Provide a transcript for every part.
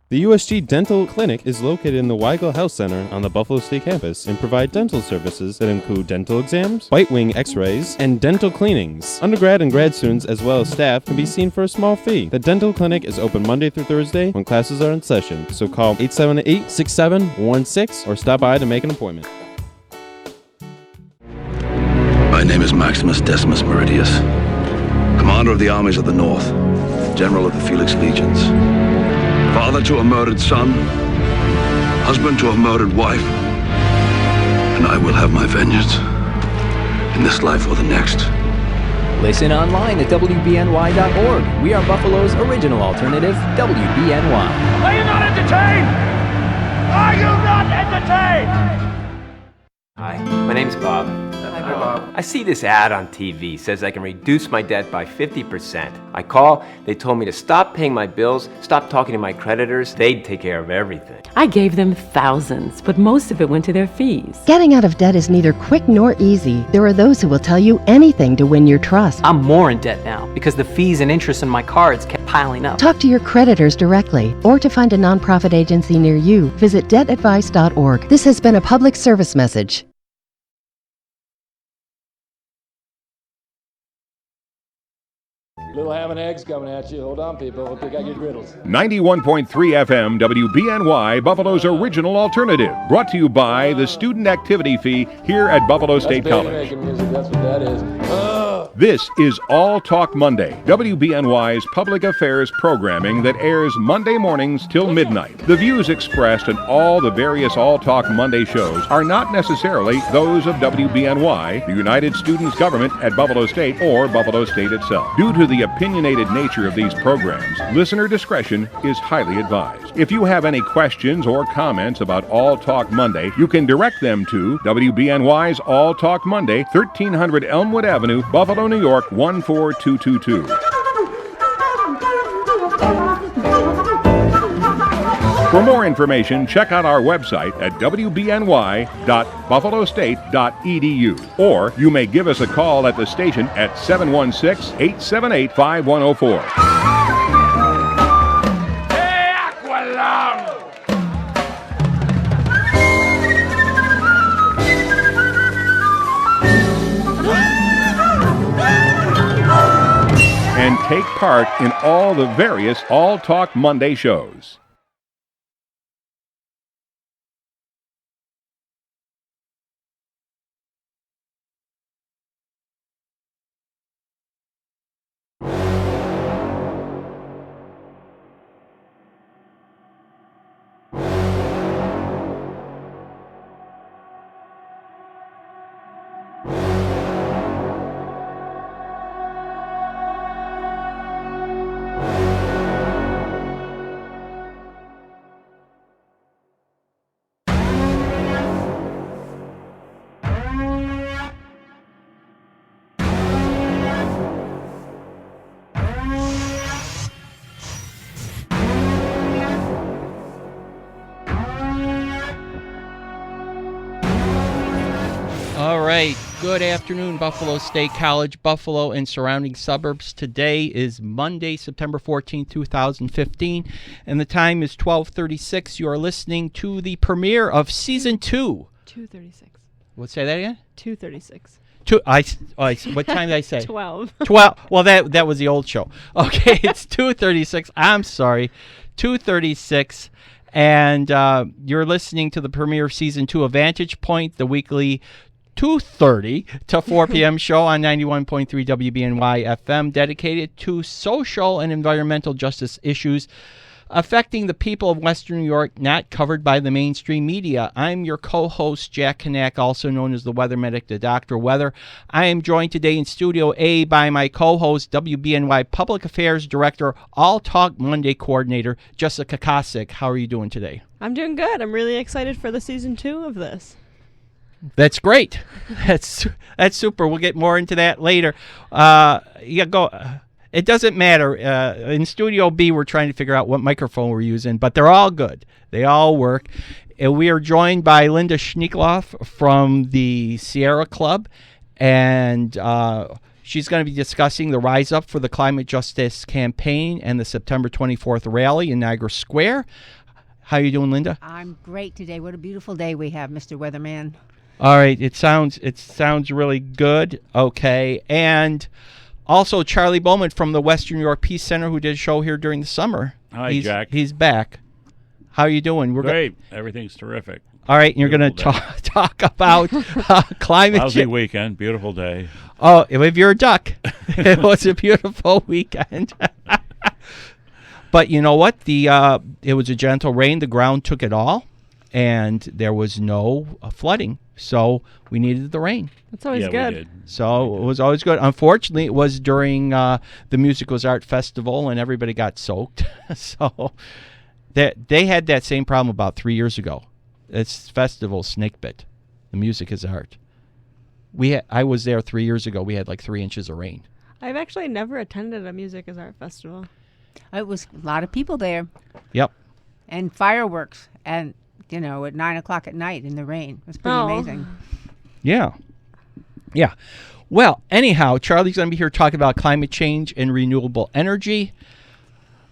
The USG Dental Clinic is located in the Weigel Health Center on the Buffalo State campus and provide dental services that include dental exams, bite wing x-rays, and dental cleanings. Undergrad and grad students as well as staff can be seen for a small fee. The dental clinic is open Monday through Thursday when classes are in session, so call 878-6716 or stop by to make an appointment. My name is Maximus Decimus Meridius, commander of the armies of the North, general of the Felix Legions, father to a murdered son, husband to a murdered wife, and I will have my vengeance in this life or the next. Listen online at WBNY.org. We are Buffalo's original alternative, WBNY. Are you not entertained? Are you not entertained? Hi, my name's Bob. Hi, Bob. I see this ad on TV, says I can reduce my debt by 50%. I call, they told me to stop paying my bills, stop talking to my creditors, they'd take care of everything. I gave them thousands, but most of it went to their fees. Getting out of debt is neither quick nor easy. There are those who will tell you anything to win your trust. I'm more in debt now because the fees and interest on my cards kept piling up. Talk to your creditors directly, or to find a nonprofit agency near you, visit debtadvice.org. This has been a public service message. Little ham and eggs coming at you. Hold on, people. Hope they got your griddles. 91.3 FM WBNY, Buffalo's original alternative. Brought to you by the student activity fee here at Buffalo State College. Making music. That's what that is. This is All Talk Monday, WBNY's public affairs programming that airs Monday mornings till midnight. The views expressed in all the various All Talk Monday shows are not necessarily those of WBNY, the United Students Government at Buffalo State, or Buffalo State itself. Due to the opinionated nature of these programs, listener discretion is highly advised. If you have any questions or comments about All Talk Monday, you can direct them to WBNY's All Talk Monday, 1300 Elmwood Avenue, Buffalo, New York, 14222. For more information, check out our website at wbny.buffalostate.edu, or you may give us a call at the station at 716-878-5104. Hey, Aqualung! And take part in all the various All Talk Monday shows. All right. Good afternoon, Buffalo State College, Buffalo and surrounding suburbs. Today is Monday, September 14, 2015, and the time is 12:36. You are listening to the premiere of Season 2. 2:36. What, say that again? 2:36. What time did I say? 12. 12. Well, that was the old show. Okay, it's 2:36. I'm sorry. 2:36. And you're listening to the premiere of Season 2 of Vantage Point, the weekly 2:30 to 4 p.m. show on 91.3 WBNY FM, dedicated to social and environmental justice issues affecting the people of Western New York, not covered by the mainstream media. I'm your co-host, Jack Knack, also known as the Weather Medic, the Dr. Weather. I am joined today in Studio A by my co-host, WBNY Public Affairs Director, All Talk Monday Coordinator, Jessica Kosick. How are you doing today? I'm doing good. I'm really excited for the Season 2 of this. That's great. That's super. We'll get more into that later. It doesn't matter. In Studio B, we're trying to figure out what microphone we're using, but they're all good. They all work. And we are joined by Linda Schneekloff from the Sierra Club. And She's going to be discussing the Rise Up for the Climate Justice campaign and the September 24th rally in Niagara Square. How you doing, Linda? I'm great today. What a beautiful day we have, Mr. Weatherman. All right, it sounds really good. Okay, and also Charlie Bowman from the Western New York Peace Center, who did a show here during the summer. Hi, Jack. He's back. How are you doing? We're great. Everything's terrific. All right, and you're going to talk about climate change. Lousy weekend, beautiful day. Oh, if you're a duck, it was a beautiful weekend. But you know what? It was a gentle rain. The ground took it all, and there was no flooding. So we needed the rain. That's always good. We did. So it was always good. Unfortunately, it was during the Musicals Art Festival, and everybody got soaked. So they had that same problem about 3 years ago. It's festival snake bit. The Music is Art. I was there 3 years ago. We had like 3 inches of rain. I've actually never attended a Music is Art festival. It was a lot of people there. Yep. And fireworks, and at 9 o'clock at night in the rain. It was pretty amazing. Yeah. Yeah. Well, anyhow, Charlie's going to be here talking about climate change and renewable energy.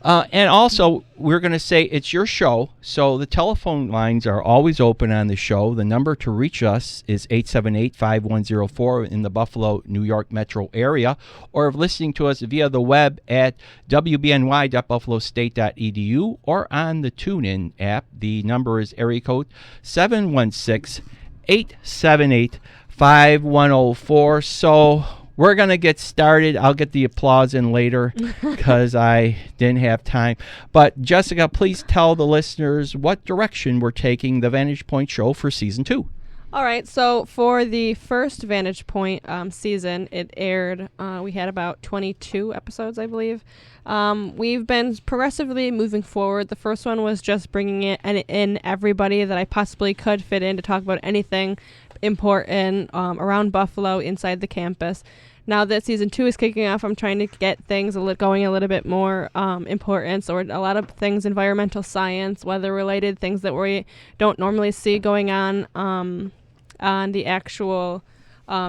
And also, we're going to say it's your show, so the telephone lines are always open on the show. The number to reach us is 878-5104 in the Buffalo, New York metro area, or if listening to us via the web at wbny.buffalostate.edu or on the TuneIn app. The number is area code 716-878-5104. So we're going to get started. I'll get the applause in later because I didn't have time. But Jessica, please tell the listeners what direction we're taking the Vantage Point show for Season 2. All right, so for the first Vantage Point season, it aired, we had about 22 episodes, I believe. We've been progressively moving forward. The first one was just bringing in everybody that I possibly could fit in to talk about anything important around Buffalo, inside the campus. Now that Season 2 is kicking off, I'm trying to get things going a little bit more important. So a lot of things, environmental science, weather-related, things that we don't normally see going on the actual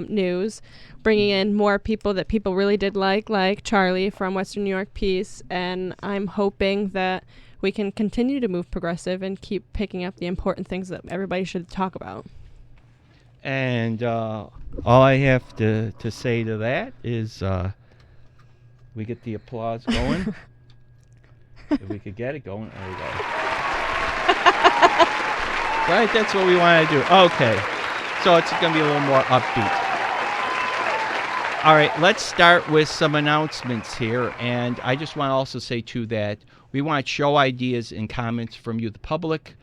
news. Bringing in more people that people really did like Charlie from Western New York Peace. And I'm hoping that we can continue to move progressive and keep picking up the important things that everybody should talk about. And all I have to say to that is we get the applause going. If we could get it going. There we go. Right, that's what we want to do. Okay. So it's going to be a little more upbeat. All right, let's start with some announcements here. And I just want to also say, too, that we want show ideas and comments from you, the public.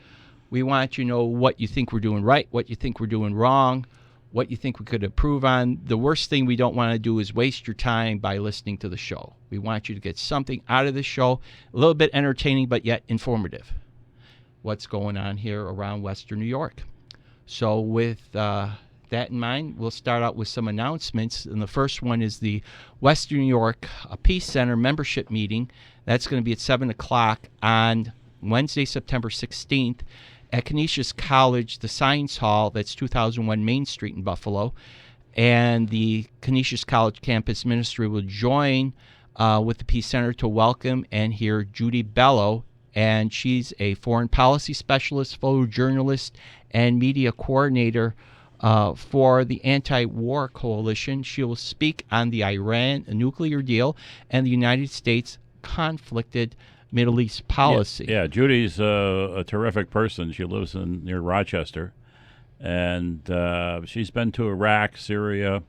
We want you to know what you think we're doing right, what you think we're doing wrong, what you think we could improve on. The worst thing we don't want to do is waste your time by listening to the show. We want you to get something out of the show, a little bit entertaining, but yet informative. What's going on here around Western New York. So with that in mind, we'll start out with some announcements. And the first one is the Western New York Peace Center membership meeting. That's going to be at 7 o'clock on Wednesday, September 16th. At Canisius College, the Science Hall, that's 2001 Main Street in Buffalo. And the Canisius College campus ministry will join with the Peace Center to welcome and hear Judy Bello. And she's a foreign policy specialist, photojournalist, and media coordinator for the Anti-War Coalition. She will speak on the Iran nuclear deal and the United States conflicted Middle East policy. Yeah, Judy's a terrific person. She lives near Rochester, and she's been to Iraq, Syria,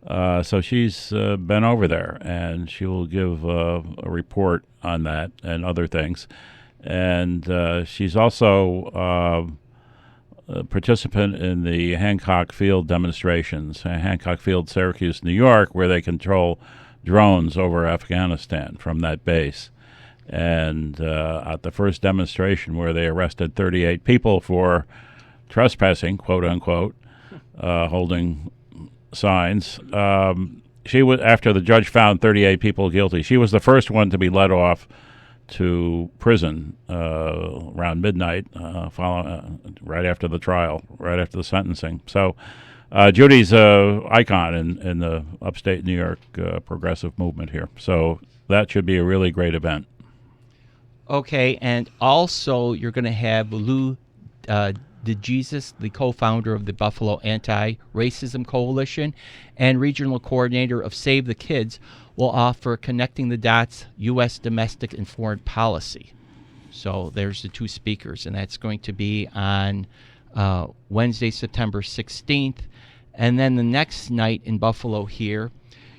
so she's been over there, and she will give a report on that and other things. And she's also a participant in the Hancock Field demonstrations, Hancock Field, Syracuse, New York, where they control drones over Afghanistan from that base. And at the first demonstration where they arrested 38 people for trespassing, quote unquote, holding signs, she was, after the judge found 38 people guilty, she was the first one to be led off to prison around midnight, right after the trial, right after the sentencing. So Judy's a icon in the upstate New York progressive movement here. So that should be a really great event. Okay, and also you're going to have Lou DeJesus, the co-founder of the Buffalo Anti-Racism Coalition and regional coordinator of Save the Kids, will offer Connecting the Dots, U.S. Domestic and Foreign Policy. So there's the two speakers, and that's going to be on Wednesday, September 16th. And then the next night in Buffalo here,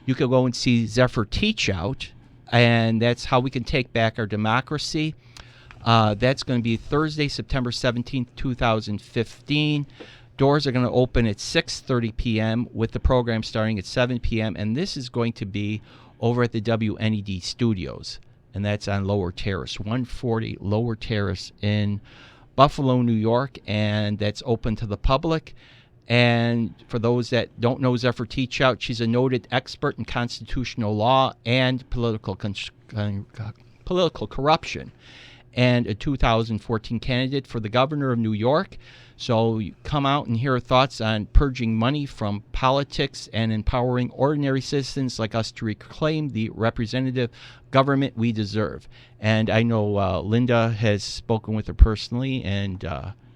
you could go and see Zephyr Teach Out, and that's How We Can Take Back Our Democracy. That's going to be Thursday, September 17th, 2015. Doors are going to open at 6:30 p.m. with the program starting at 7 p.m. And this is going to be over at the WNED studios, and that's on Lower Terrace, 140 Lower Terrace in Buffalo, New York, and that's open to the public. And for those that don't know Zephyr Teach Out, she's a noted expert in constitutional law and political corruption, and a 2014 candidate for the governor of New York. So you come out and hear her thoughts on purging money from politics and empowering ordinary citizens like us to reclaim the representative government we deserve. And I know Linda has spoken with her personally, and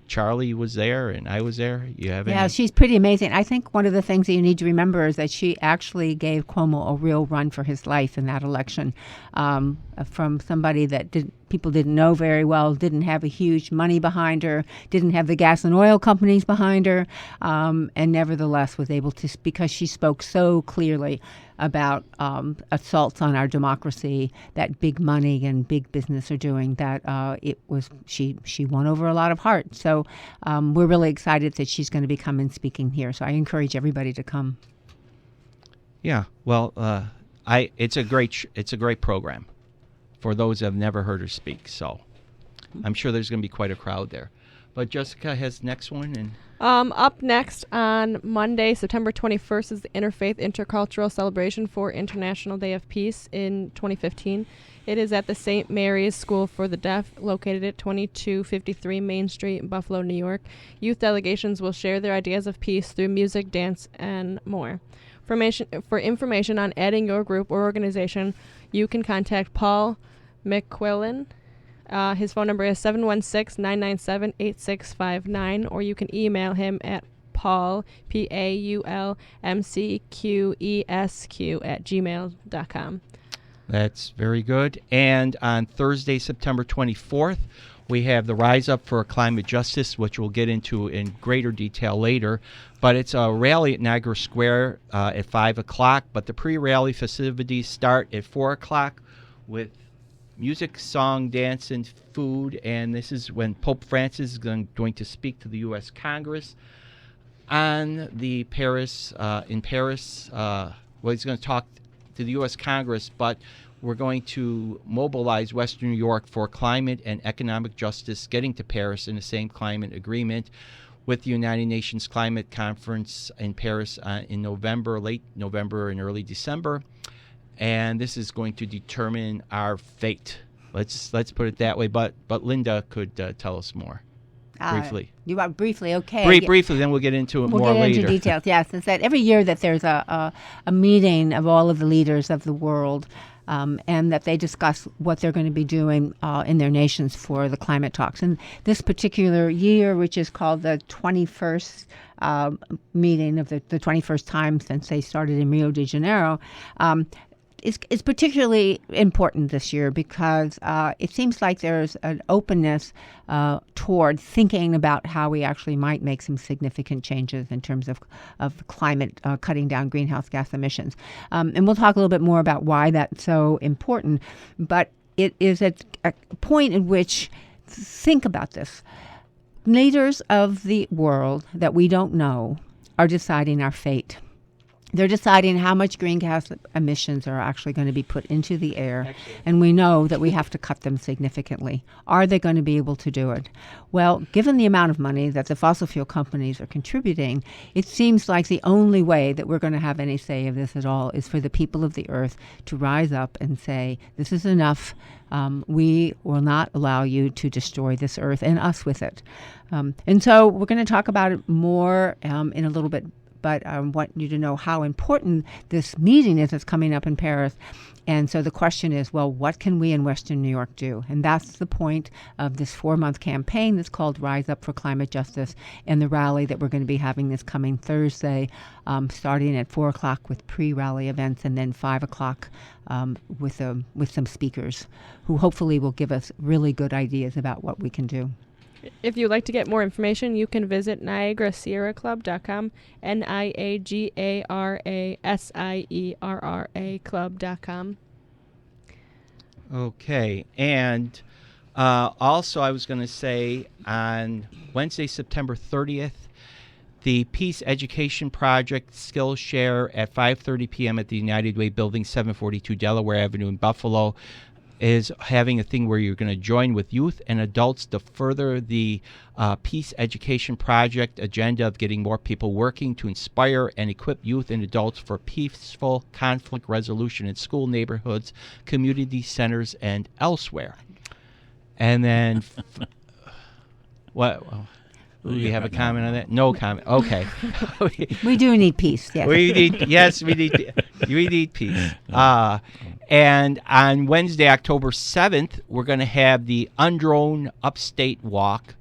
Charlie was there, and I was there. You have Yeah, she's pretty amazing. I think one of the things that you need to remember is that she actually gave Cuomo a real run for his life in that election, from somebody that people didn't know very well, didn't have a huge money behind her, didn't have the gas and oil companies behind her, and nevertheless was able to, because she spoke so clearly about assaults on our democracy that big money and big business are doing, that she won over a lot of hearts. So we're really excited that she's going to be coming speaking here. So I encourage everybody to come. Yeah, well, it's a great program for those that have never heard her speak. So I'm sure there's going to be quite a crowd there. But Jessica has next one, and up next on Monday, September 21st, is the Interfaith Intercultural Celebration for International Day of Peace in 2015. It is at the St. Mary's School for the Deaf, located at 2253 Main Street in Buffalo, New York. Youth delegations will share their ideas of peace through music, dance, and more. For information on adding your group or organization, you can contact Paul McQuillan. His phone number is 716-997-8659, or you can email him at Paul, PAULMCQESQ @gmail.com. That's very good. And on Thursday, September 24th, we have the Rise Up for Climate Justice, which we'll get into in greater detail later. But it's a rally at Niagara Square at 5 o'clock. But the pre-rally festivities start at 4 o'clock with music, song, dance, and food. And this is when Pope Francis is going to speak to the U.S. Congress on the Paris, in Paris. Well, he's going to talk to the U.S. Congress, but we're going to mobilize Western New York for climate and economic justice, getting to Paris in the same climate agreement with the United Nations Climate Conference in Paris in November, late November and early December. And this is going to determine our fate. Let's put it that way. But Linda could tell us more briefly. You want briefly, okay? Briefly, then we'll get into it more later. We'll get into details. Yes, it's that every year that there's a meeting of all of the leaders of the world, and that they discuss what they're going to be doing in their nations for the climate talks. And this particular year, which is called the 21st meeting of the 21st time since they started in Rio de Janeiro, is particularly important this year because it seems like there's an openness toward thinking about how we actually might make some significant changes in terms of climate, cutting down greenhouse gas emissions. And we'll talk a little bit more about why that's so important. But it is at a point in which, think about this, leaders of the world that we don't know are deciding our fate. They're deciding how much greenhouse emissions are actually going to be put into the air, and we know that we have to cut them significantly. Are they going to be able to do it? Well, given the amount of money that the fossil fuel companies are contributing, it seems like the only way that we're going to have any say of this at all is for the people of the earth to rise up and say, this is enough. We will not allow you to destroy this earth and us with it. And so we're going to talk about it more in a little bit but I want you to know how important this meeting is that's coming up in Paris. And so the question is, well, what can we in Western New York do? And that's the point of this 4-month campaign that's called Rise Up for Climate Justice, and the rally that we're going to be having this coming Thursday, starting at 4 o'clock with pre-rally events, and then 5 o'clock with some speakers who hopefully will give us really good ideas about what we can do. If you'd like to get more information, you can visit NiagaraSierraClub.com, NiagaraSierra Club.com. Okay, and also I was going to say on Wednesday, September 30th, the Peace Education Project Skillshare at 5:30 p.m. at the United Way Building, 742 Delaware Avenue in Buffalo, is having a thing where you're going to join with youth and adults to further the Peace Education Project agenda of getting more people working to inspire and equip youth and adults for peaceful conflict resolution in school, neighborhoods, community centers, and elsewhere. And then, what? Do you have a comment on that? No comment. Okay. We do need peace. Yes. We need peace. And on Wednesday, October 7th, we're going to have the Undrone Upstate Walk.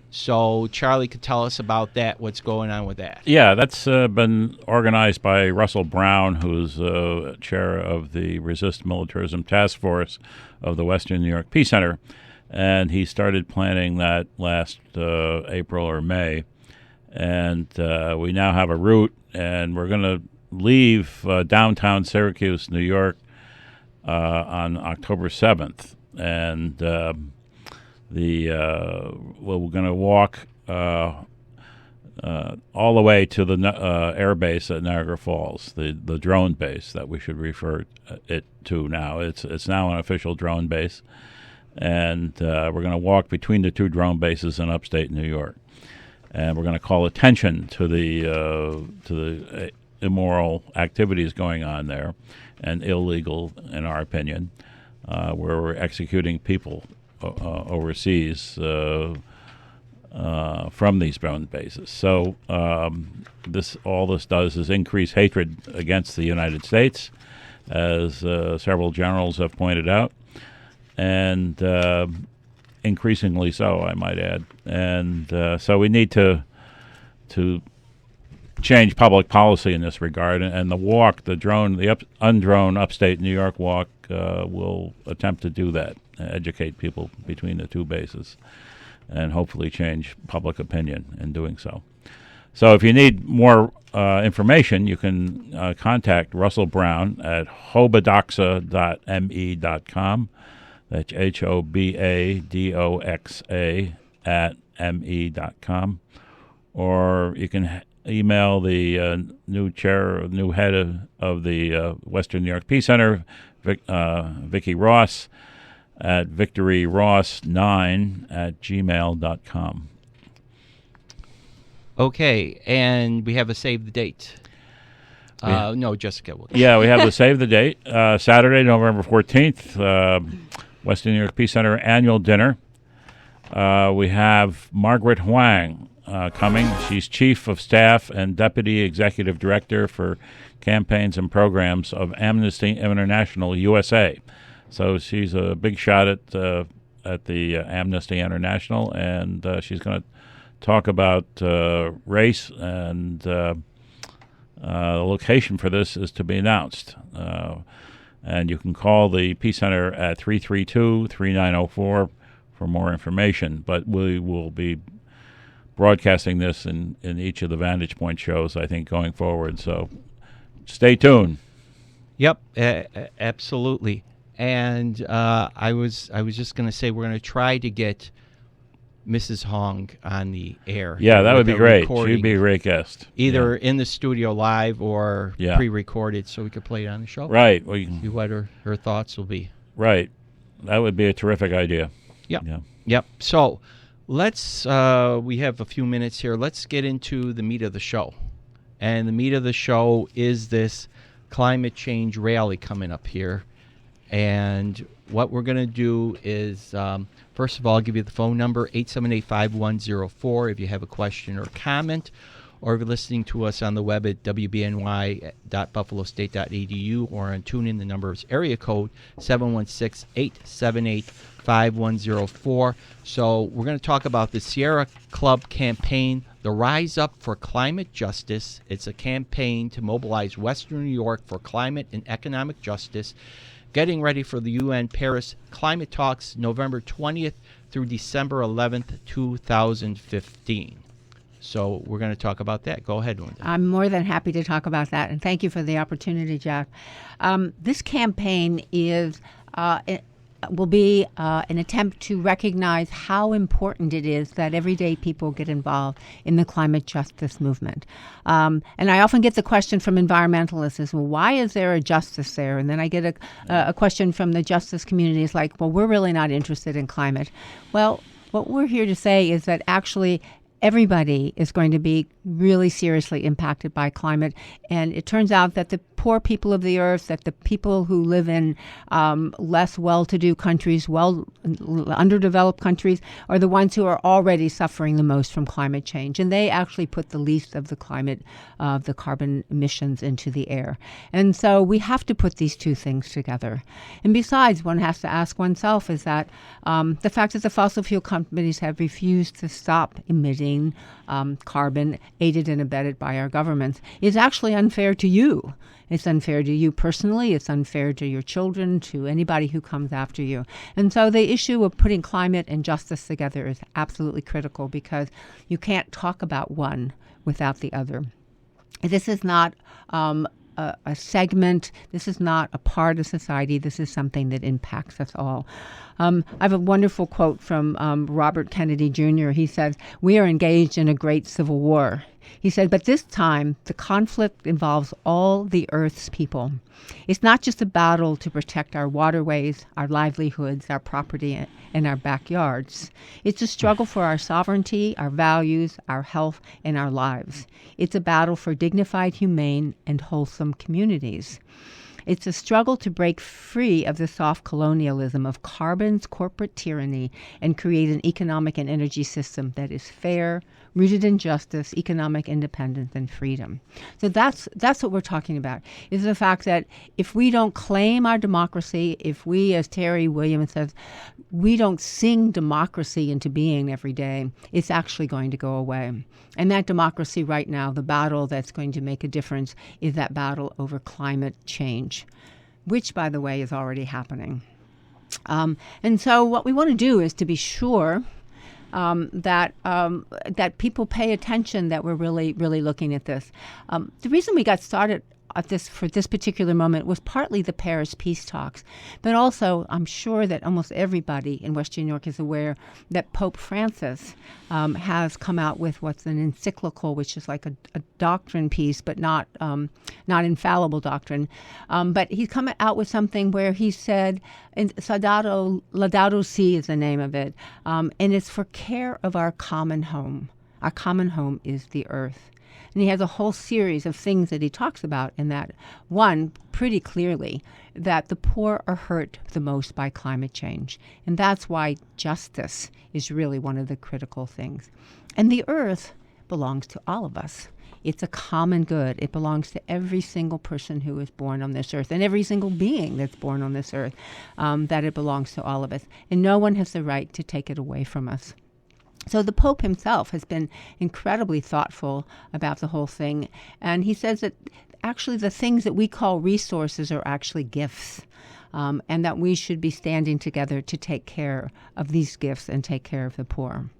So Charlie could tell us about that, what's going on with that. Yeah, that's been organized by Russell Brown, who's chair of the Resist Militarism Task Force of the Western New York Peace Center. And he started planning that last April or May. And we now have a route, and we're going to leave downtown Syracuse, New York, on October 7th. And we're going to walk all the way to the air base at Niagara Falls, the drone base that we should refer it to now. It's now an official drone base. And we're going to walk between the two drone bases in upstate New York, and we're going to call attention to the immoral activities going on there, and illegal, in our opinion, where we're executing people overseas from these drone bases. So all this does is increase hatred against the United States, as several generals have pointed out. And increasingly so, I might add. And so we need to change public policy in this regard. And the walk, the undrone upstate New York walk, will attempt to do that, educate people between the two bases, and hopefully change public opinion in doing so. So if you need more information, you can contact Russell Brown at hobadoxa.me.com. That's HOBADOXA at me.com. Or you can email the new head of the Western New York Peace Center, Vicki Ross, at victoryross9@gmail.com. Okay, and we have a save the date. No, Jessica will. Yeah, we have the save the date. Saturday, November 14th, Western New York Peace Center annual dinner. We have Margaret Huang coming. She's Chief of Staff and Deputy Executive Director for Campaigns and Programs of Amnesty International USA. So she's a big shot at the Amnesty International, and she's going to talk about race, and the location for this is to be announced. And you can call the Peace Center at 332-3904 for more information. But we will be broadcasting this in each of the Vantage Point shows, I think, going forward. So stay tuned. Yep, absolutely. And I was just going to say we're going to try to get Mrs. Hong on the air. Yeah, that would be great. She'd be a great guest. Either in the studio live or pre-recorded, so we could play it on the show. Right. See what her thoughts will be. Right. That would be a terrific idea. Yep. Yeah. Yep. So let's, we have a few minutes here. Let's get into the meat of the show. And the meat of the show is this climate change rally coming up here. And what we're going to do is, first of all, I'll give you the phone number, 878-5104, if you have a question or comment. or if you're listening to us on the web at wbny.buffalostate.edu or on TuneIn, the number is area code 716-878-5104. So we're going to talk about the Sierra Club campaign, the Rise Up for Climate Justice. It's a campaign to mobilize Western New York for climate and economic justice, getting ready for the UN Paris Climate Talks November 20th through December 11th, 2015. So we're going to talk about that. Go ahead, Linda. I'm more than happy to talk about that, and thank you for the opportunity, Jack. This campaign will be an attempt to recognize how important it is that everyday people get involved in the climate justice movement. And I often get the question from environmentalists is, well, why is there a justice there? And then I get a question from the justice community is like, well, we're really not interested in climate. Well, what we're here to say is that actually everybody is going to be really seriously impacted by climate. And it turns out that the poor people of the earth, that the people who live in less well-to-do countries, underdeveloped countries, are the ones who are already suffering the most from climate change. And they actually put the least of the the carbon emissions into the air. And so we have to put these two things together. And besides, one has to ask oneself is that the fact that the fossil fuel companies have refused to stop emitting carbon aided and abetted by our governments is actually unfair to you. It's unfair to you personally. It's unfair to your children, to anybody who comes after you. And so the issue of putting climate and justice together is absolutely critical because you can't talk about one without the other. This is not a segment. This is not a part of society. This is something that impacts us all. I have a wonderful quote from Robert Kennedy Jr. He says, "We are engaged in a great civil war." He said, but this time, the conflict involves all the Earth's people. It's not just a battle to protect our waterways, our livelihoods, our property, and our backyards. It's a struggle for our sovereignty, our values, our health, and our lives. It's a battle for dignified, humane, and wholesome communities. It's a struggle to break free of the soft colonialism of carbon's corporate tyranny and create an economic and energy system that is fair, rooted in justice, economic independence, and freedom. So that's what we're talking about, is the fact that if we don't claim our democracy, if we, as Terry Williams says, we don't sing democracy into being every day, it's actually going to go away. And that democracy right now, the battle that's going to make a difference, is that battle over climate change, which, by the way, is already happening. And so what we want to do is to be sure that people pay attention, that we're really looking at this. The reason we got started at this for this particular moment was partly the Paris peace talks, but also I'm sure that almost everybody in Western New York is aware that Pope Francis has come out with what's an encyclical, which is like a doctrine piece, but not infallible doctrine. But he's come out with something where he said, Laudato Si is the name of it, and it's for care of our common home. Our common home is the earth. And he has a whole series of things that he talks about in that. One, pretty clearly, that the poor are hurt the most by climate change. And that's why justice is really one of the critical things. And the earth belongs to all of us. It's a common good. It belongs to every single person who is born on this earth and every single being that's born on this earth, that it belongs to all of us. And no one has the right to take it away from us. So the Pope himself has been incredibly thoughtful about the whole thing. And he says that actually the things that we call resources are actually gifts, and that we should be standing together to take care of these gifts and take care of the poor.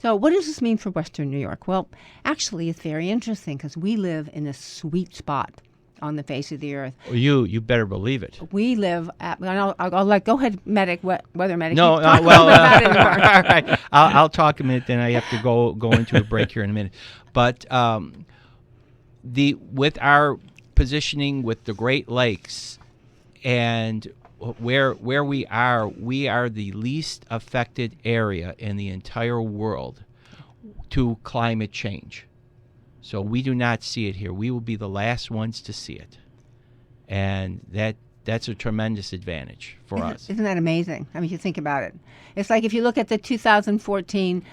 So what does this mean for Western New York? Well, actually, it's very interesting because we live in a sweet spot on the face of the earth. Well, you better believe it. We live at, I'll let, go ahead, medic, weather medic. No, well, all right. I'll talk a minute, then I have to go into a break here in a minute. But with our positioning with the Great Lakes and where we are the least affected area in the entire world to climate change. So we do not see it here. We will be the last ones to see it. And that's a tremendous advantage for us. Isn't that amazing? I mean, you think about it. It's like if you look at the 2014,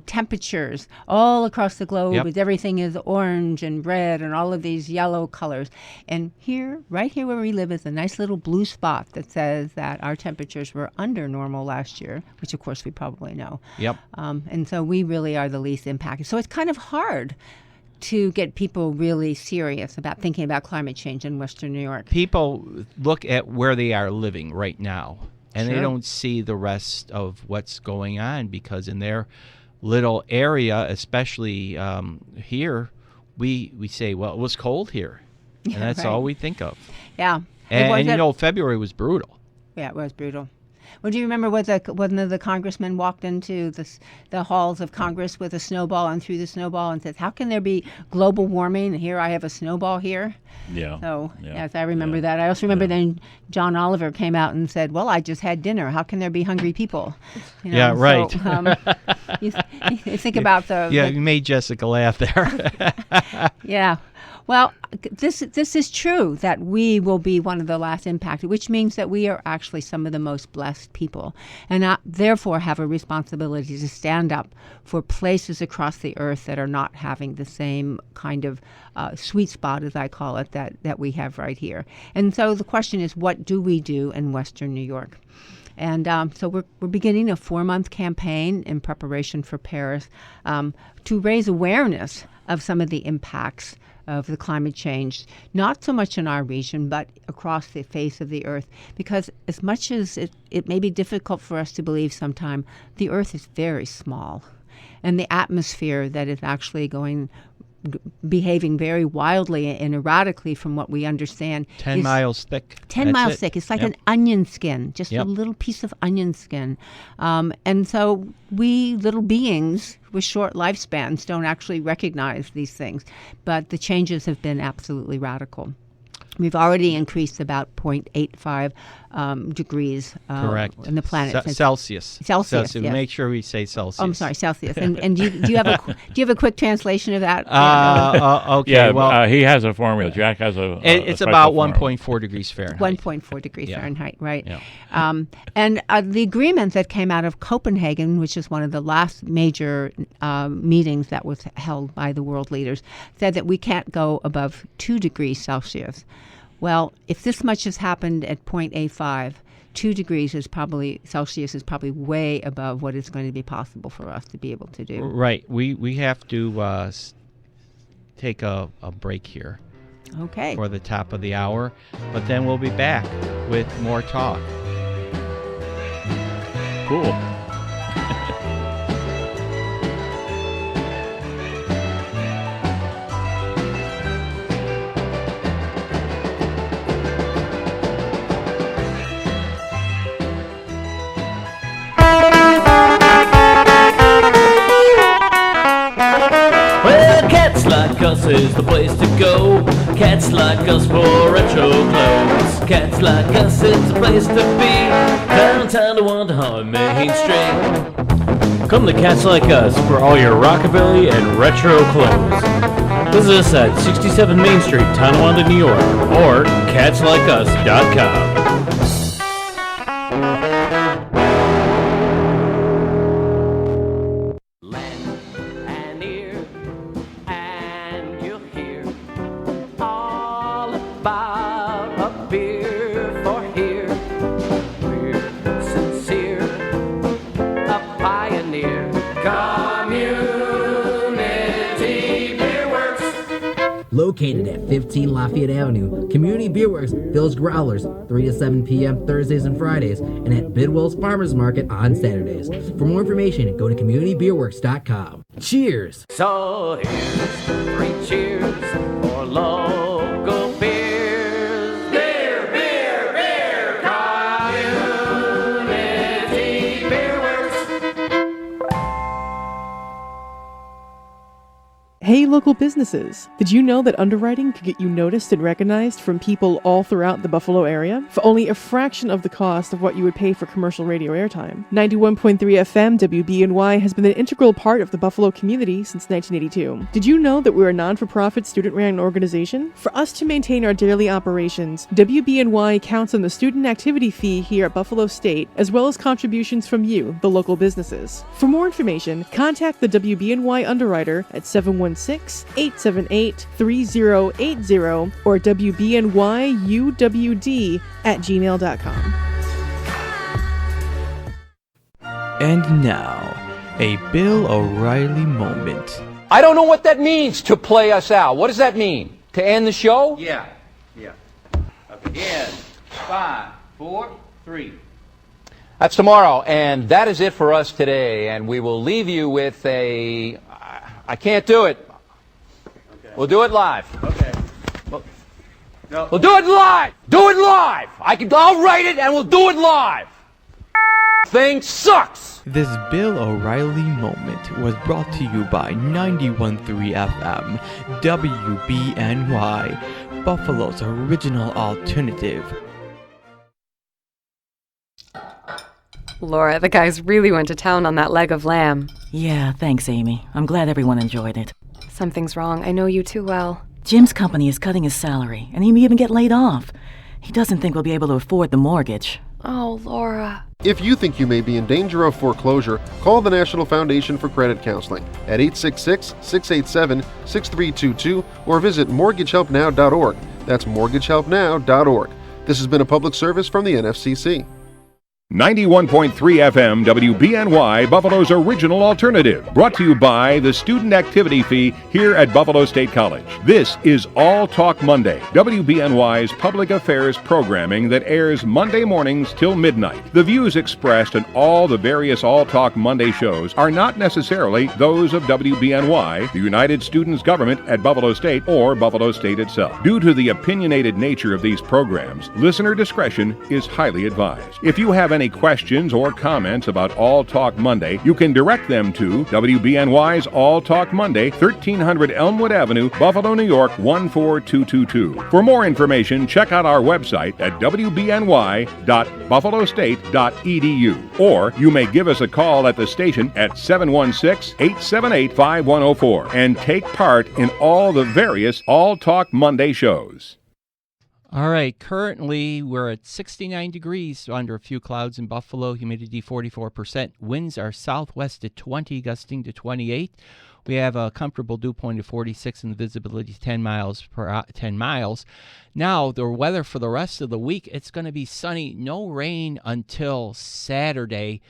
temperatures all across the globe, everything is orange and red and all of these yellow colors. And here, right here where we live, is a nice little blue spot that says that our temperatures were under normal last year, which of course we probably know. Yep. And so we really are the least impacted. So it's kind of hard to get people really serious about thinking about climate change in Western New York. People look at where they are living right now, and they don't see the rest of what's going on, because in their little area, especially here, we say, well, it was cold here. And that's all we think of. Yeah. And February was brutal. Yeah, it was brutal. Well, do you remember one of the congressmen walked into the halls of Congress with a snowball and threw the snowball and says, how can there be global warming? And here I have a snowball here. Yeah. So, yes, I remember that. I also remember then John Oliver came out and said, well, I just had dinner. How can there be hungry people? Yeah, right. So, you think about the... Yeah, you made Jessica laugh there. Yeah. Well, this is true that we will be one of the last impacted, which means that we are actually some of the most blessed people, and therefore have a responsibility to stand up for places across the earth that are not having the same kind of sweet spot, as I call it, that we have right here. And so the question is, what do we do in Western New York? And so we're beginning a 4-month campaign in preparation for Paris to raise awareness of some of the impacts of the climate change, not so much in our region, but across the face of the earth. Because as much as it may be difficult for us to believe sometime, the earth is very small. And the atmosphere that is actually behaving very wildly and erratically from what we understand. 10 miles thick. 10 miles thick. It's like an onion skin, just a little piece of onion skin. And so we little beings with short lifespans don't actually recognize these things. But the changes have been absolutely radical. We've already increased about 0.85 degrees Correct. in the planet. Celsius. Celsius. Yes. Make sure we say Celsius. Oh, I'm sorry, Celsius. And do you have a quick translation of that? Okay. Yeah. Well, he has a formula. Jack has a. It's about 1.4 degrees Fahrenheit. 1.4 degrees Fahrenheit. Right. Yeah. And the agreement that came out of Copenhagen, which is one of the last major meetings that was held by the world leaders, said that we can't go above 2 degrees Celsius. Well, if this much has happened at 0.85, 2 degrees Celsius is probably way above what is going to be possible for us to be able to do. Right. We have to take a break here. Okay. For the top of the hour, but then we'll be back with more talk. Cool. Well, cats like us is the place to go. Cats like us for retro clothes. Cats like us is the place to be. Downtown to Wandahar Main Street. Come to Cats Like Us for all your rockabilly and retro clothes. Visit us at 67 Main Street, Tonawanda, New York, or catslikeus.com. Located at 15 Lafayette Avenue, Community Beer Works fills growlers 3 to 7 p.m. Thursdays and Fridays, and at Bidwell's Farmers Market on Saturdays. For more information, go to communitybeerworks.com. Cheers! So here's 3 cheers for local beers. Beer, beer, beer, Community Beer Works. Hey local businesses. Did you know that underwriting could get you noticed and recognized from people all throughout the Buffalo area for only a fraction of the cost of what you would pay for commercial radio airtime? 91.3 FM WBNY has been an integral part of the Buffalo community since 1982. Did you know that we're a non-for-profit student-run organization? For us to maintain our daily operations, WBNY counts on the student activity fee here at Buffalo State, as well as contributions from you, the local businesses. For more information, contact the WBNY underwriter at 716-878-3080 or WBNYUWD@gmail.com. And now, a Bill O'Reilly moment. I don't know what that means, to play us out. What does that mean? To end the show? Yeah. Again. 5, 4, 3. That's tomorrow, and that is it for us today. And we will leave you with I can't do it. Okay. We'll do it live. Okay. We'll do it live. Do it live. I'll write it, and we'll do it live. Thing sucks. This Bill O'Reilly moment was brought to you by 91.3 FM WBNY, Buffalo's original alternative. Laura, the guys really went to town on that leg of lamb. Yeah, thanks, Amy. I'm glad everyone enjoyed it. Something's wrong. I know you too well. Jim's company is cutting his salary, and he may even get laid off. He doesn't think we'll be able to afford the mortgage. Oh, Laura. If you think you may be in danger of foreclosure, call the National Foundation for Credit Counseling at 866-687-6322 or visit mortgagehelpnow.org. That's mortgagehelpnow.org. This has been a public service from the NFCC. 91.3 FM WBNY, Buffalo's original alternative. Brought to you by the Student Activity Fee here at Buffalo State College. This is All Talk Monday, WBNY's public affairs programming that airs Monday mornings till midnight. The views expressed in all the various All Talk Monday shows are not necessarily those of WBNY, the United Students Government at Buffalo State, or Buffalo State itself. Due to the opinionated nature of these programs, listener discretion is highly advised. If you have any questions or comments about All Talk Monday, you can direct them to WBNY's All Talk Monday, 1300 Elmwood Avenue, Buffalo, New York, 14222. For more information, check out our website at wbny.buffalostate.edu, or you may give us a call at the station at 716-878-5104 and take part in all the various All Talk Monday shows. All right, currently we're at 69 degrees under a few clouds in Buffalo, humidity 44%. Winds are southwest at 20, gusting to 28. We have a comfortable dew point of 46 and the visibility 10 miles. Now, the weather for the rest of the week, it's going to be sunny, no rain until Saturday.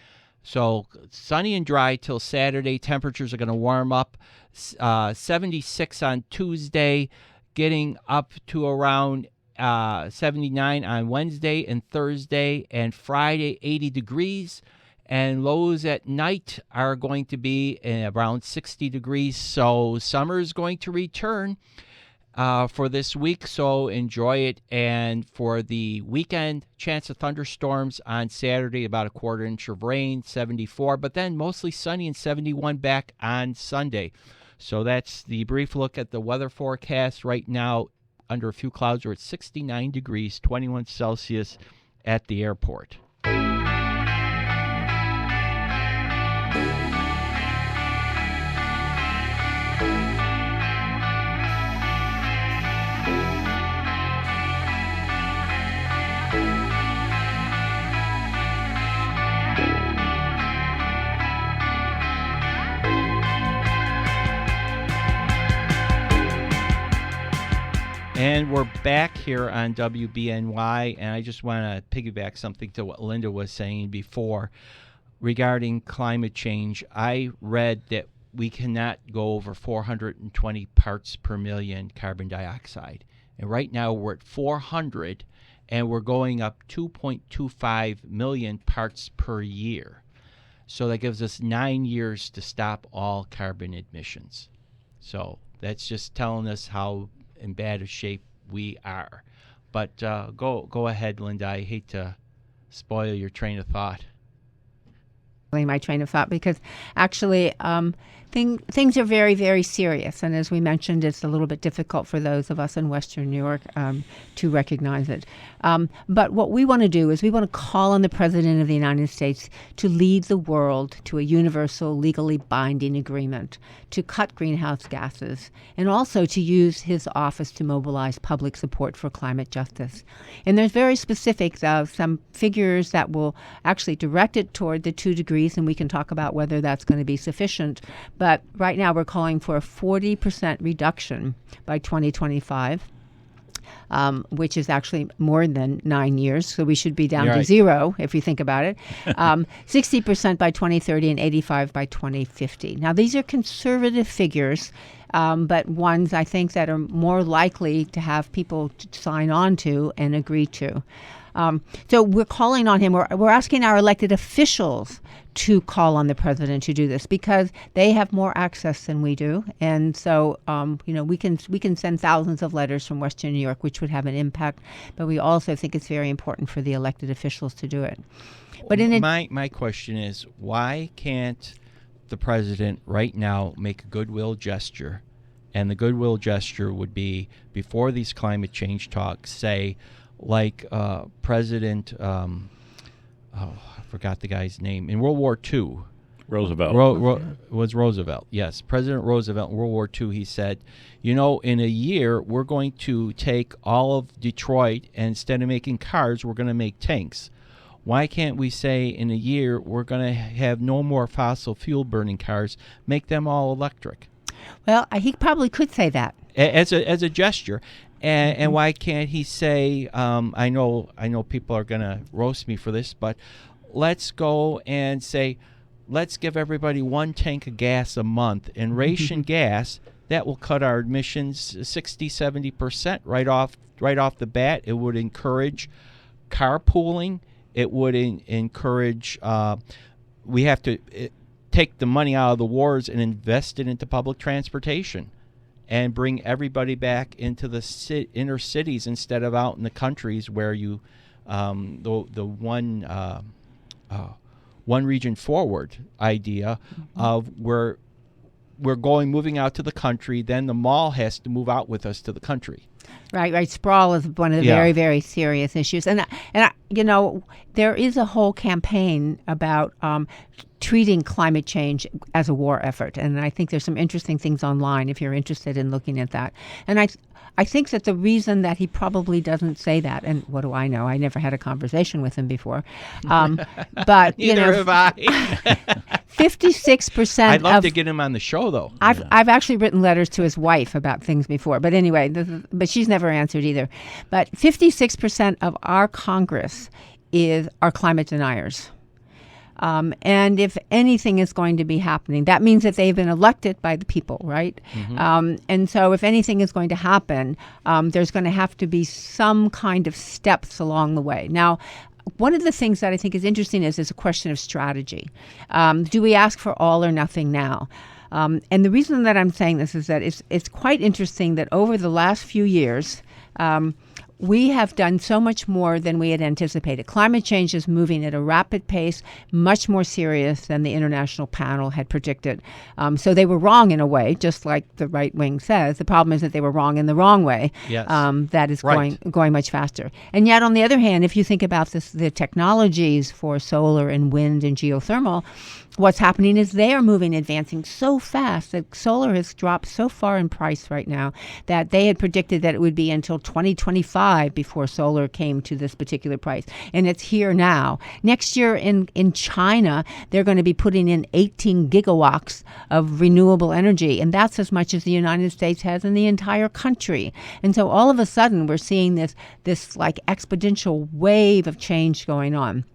So sunny and dry till Saturday. Temperatures are going to warm up. 76 on Tuesday, getting up to around 79 on Wednesday and Thursday, and Friday 80 degrees, and lows at night are going to be around 60 degrees. So summer is going to return for this week, so enjoy it. And for the weekend, chance of thunderstorms on Saturday, about a quarter inch of rain, 74, but then mostly sunny and 71 back on Sunday. So that's the brief look at the weather forecast right now. Under a few clouds, we're at 69 degrees, 21 Celsius at the airport. And we're back here on WBNY, and I just want to piggyback something to what Linda was saying before regarding climate change. I read that we cannot go over 420 parts per million carbon dioxide. And right now we're at 400, and we're going up 2.25 million parts per year. So that gives us 9 years to stop all carbon emissions. So that's just telling us how in bad a shape we are. But go ahead, Linda. I hate to spoil your train of thought. My train of thought, because actually things are very, very serious. And as we mentioned, it's a little bit difficult for those of us in Western New York to recognize it. But what we want to do is we want to call on the President of the United States to lead the world to a universal, legally binding agreement to cut greenhouse gases, and also to use his office to mobilize public support for climate justice. And there's very specific some figures that will actually direct it toward the 2 degrees, and we can talk about whether that's going to be sufficient. But right now we're calling for a 40% reduction by 2025. Which is actually more than 9 years. So we should be down to zero if you think about it. 60% by 2030 and 85% by 2050. Now, these are conservative figures, but ones I think that are more likely to have people sign on to and agree to. So we're calling on him. We're asking our elected officials to call on the president to do this because they have more access than we do, and so we can send thousands of letters from Western New York, which would have an impact. But we also think it's very important for the elected officials to do it. But my question is, why can't the president right now make a goodwill gesture? And the goodwill gesture would be, before these climate change talks, say, like President, I forgot the guy's name, in World War II. Roosevelt. Was Roosevelt, yes. President Roosevelt in World War II, he said, in a year, we're going to take all of Detroit, and instead of making cars, we're going to make tanks. Why can't we say in a year, we're going to have no more fossil fuel burning cars, make them all electric? Well, he probably could say that. As a gesture. And why can't he say, I know people are going to roast me for this, but let's go and say, let's give everybody 1 tank of gas a month and ration gas. That will cut our emissions 60-70% right off the bat. It would encourage carpooling. It would encourage. We have to take the money out of the wars and invest it into public transportation, and bring everybody back into the inner cities instead of out in the countries where you the one region forward idea of where we're moving out to the country, then the mall has to move out with us to the country. Right. Sprawl is one of the very, very serious issues. And there is a whole campaign about treating climate change as a war effort. And I think there's some interesting things online if you're interested in looking at that. And I think that the reason that he probably doesn't say that, and what do I know? I never had a conversation with him before. But neither have I. 56%. I'd love to get him on the show, though. I've actually written letters to his wife about things before. But anyway, but she's never answered either. But 56% of our Congress are climate deniers. And if anything is going to be happening, that means that they've been elected by the people, right? And so if anything is going to happen, there's going to have to be some kind of steps along the way. Now, one of the things that I think is interesting is a question of strategy. Do we ask for all or nothing now? And the reason that I'm saying this is that it's quite interesting that over the last few years, we have done so much more than we had anticipated. Climate change is moving at a rapid pace, much more serious than the international panel had predicted. So they were wrong in a way, just like the right wing says. The problem is that they were wrong in the wrong way. Yes. That is going much faster. And yet, on the other hand, if you think about the technologies for solar and wind and geothermal, what's happening is they are advancing so fast that solar has dropped so far in price right now that they had predicted that it would be until 2025 before solar came to this particular price. And it's here now. Next year in China, they're going to be putting in 18 gigawatts of renewable energy. And that's as much as the United States has in the entire country. And so all of a sudden, we're seeing this like exponential wave of change going on.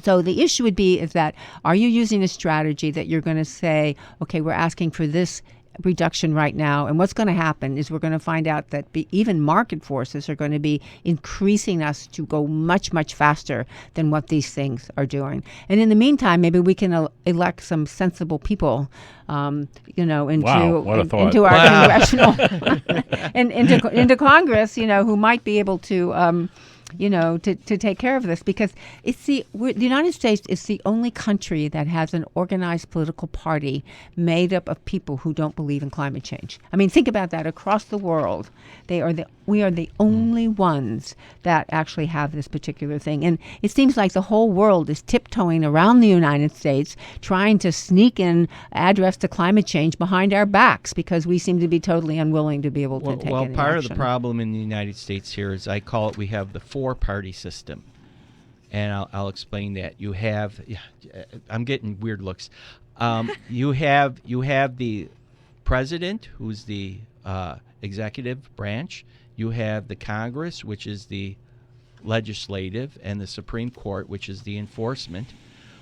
So the issue would be is that, are you using a strategy that you're going to say, okay, we're asking for this reduction right now, and what's going to happen is we're going to find out that even market forces are going to be increasing us to go much, much faster than what these things are doing. And in the meantime, maybe we can elect some sensible people, into our congressional, into Congress, who might be able to to take care of this, because the United States is the only country that has an organized political party made up of people who don't believe in climate change. I mean, think about that. Across the world, we are the only ones that actually have this particular thing. And it seems like the whole world is tiptoeing around the United States, trying to sneak in address to climate change behind our backs, because we seem to be totally unwilling to be able to take any part action. of the problem in the United States here is, I call it, we have the four-party system. And I'll explain that. You have, I'm getting weird looks. You have the president, who's the executive branch. You have the Congress, which is the legislative, and the Supreme Court, which is the enforcement.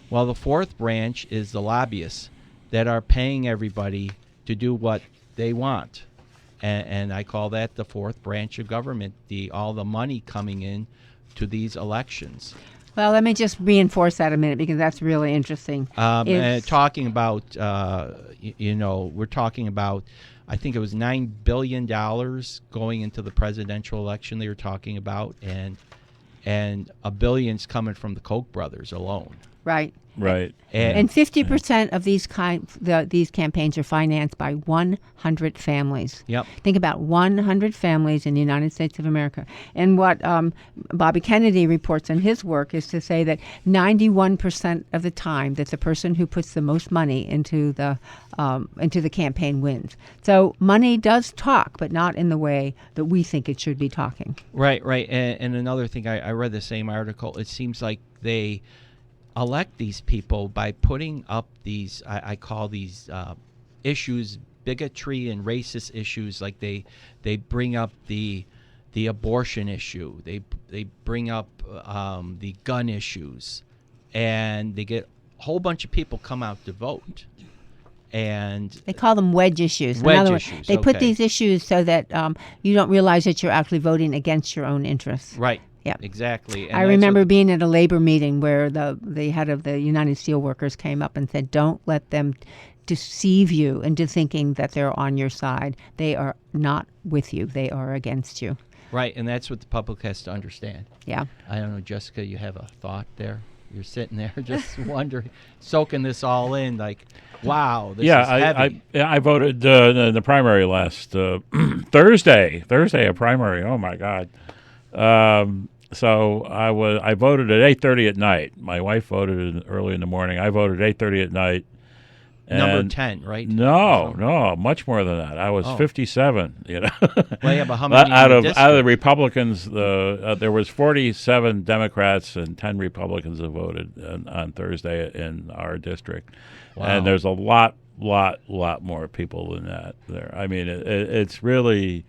While the fourth branch is the lobbyists that are paying everybody to do what they want. And I call that the fourth branch of government, all the money coming in to these elections. Well, let me just reinforce that a minute, because that's really interesting. And talking about, we're talking about, I think it was $9 billion going into the presidential election they were talking about, and $1 billion's coming from the Koch brothers alone. Right. Right. And 50% of these campaigns are financed by 100 families. Yep. Think about 100 families in the United States of America. And what Bobby Kennedy reports in his work is to say that 91% of the time that the person who puts the most money into the campaign wins. So money does talk, but not in the way that we think it should be talking. Right. And another thing, I read the same article. It seems like they elect these people by putting up these, I call these issues, bigotry and racist issues. Like they bring up the abortion issue, they bring up the gun issues, and they get a whole bunch of people come out to vote. And they call them wedge issues. They put these issues so that you don't realize that you're actually voting against your own interests. Right. Yeah, exactly. And I remember being at a labor meeting where the head of the United Steelworkers came up and said, "Don't let them deceive you into thinking that they're on your side. They are not with you. They are against you." Right, and that's what the public has to understand. Yeah. I don't know, Jessica, you have a thought there? You're sitting there just wondering, soaking this all in, like, wow, this is heavy. I voted the primary last Thursday, a primary. Oh my God. So I voted at 8:30 at night. My wife voted early in the morning. I voted 8:30 at night. Number 10, right? No, much more than that. I was 57. Well, yeah, but how many out of the Republicans? There was 47 Democrats and 10 Republicans that voted on Thursday in our district. Wow. And there's a lot more people than that there. I mean, it's really.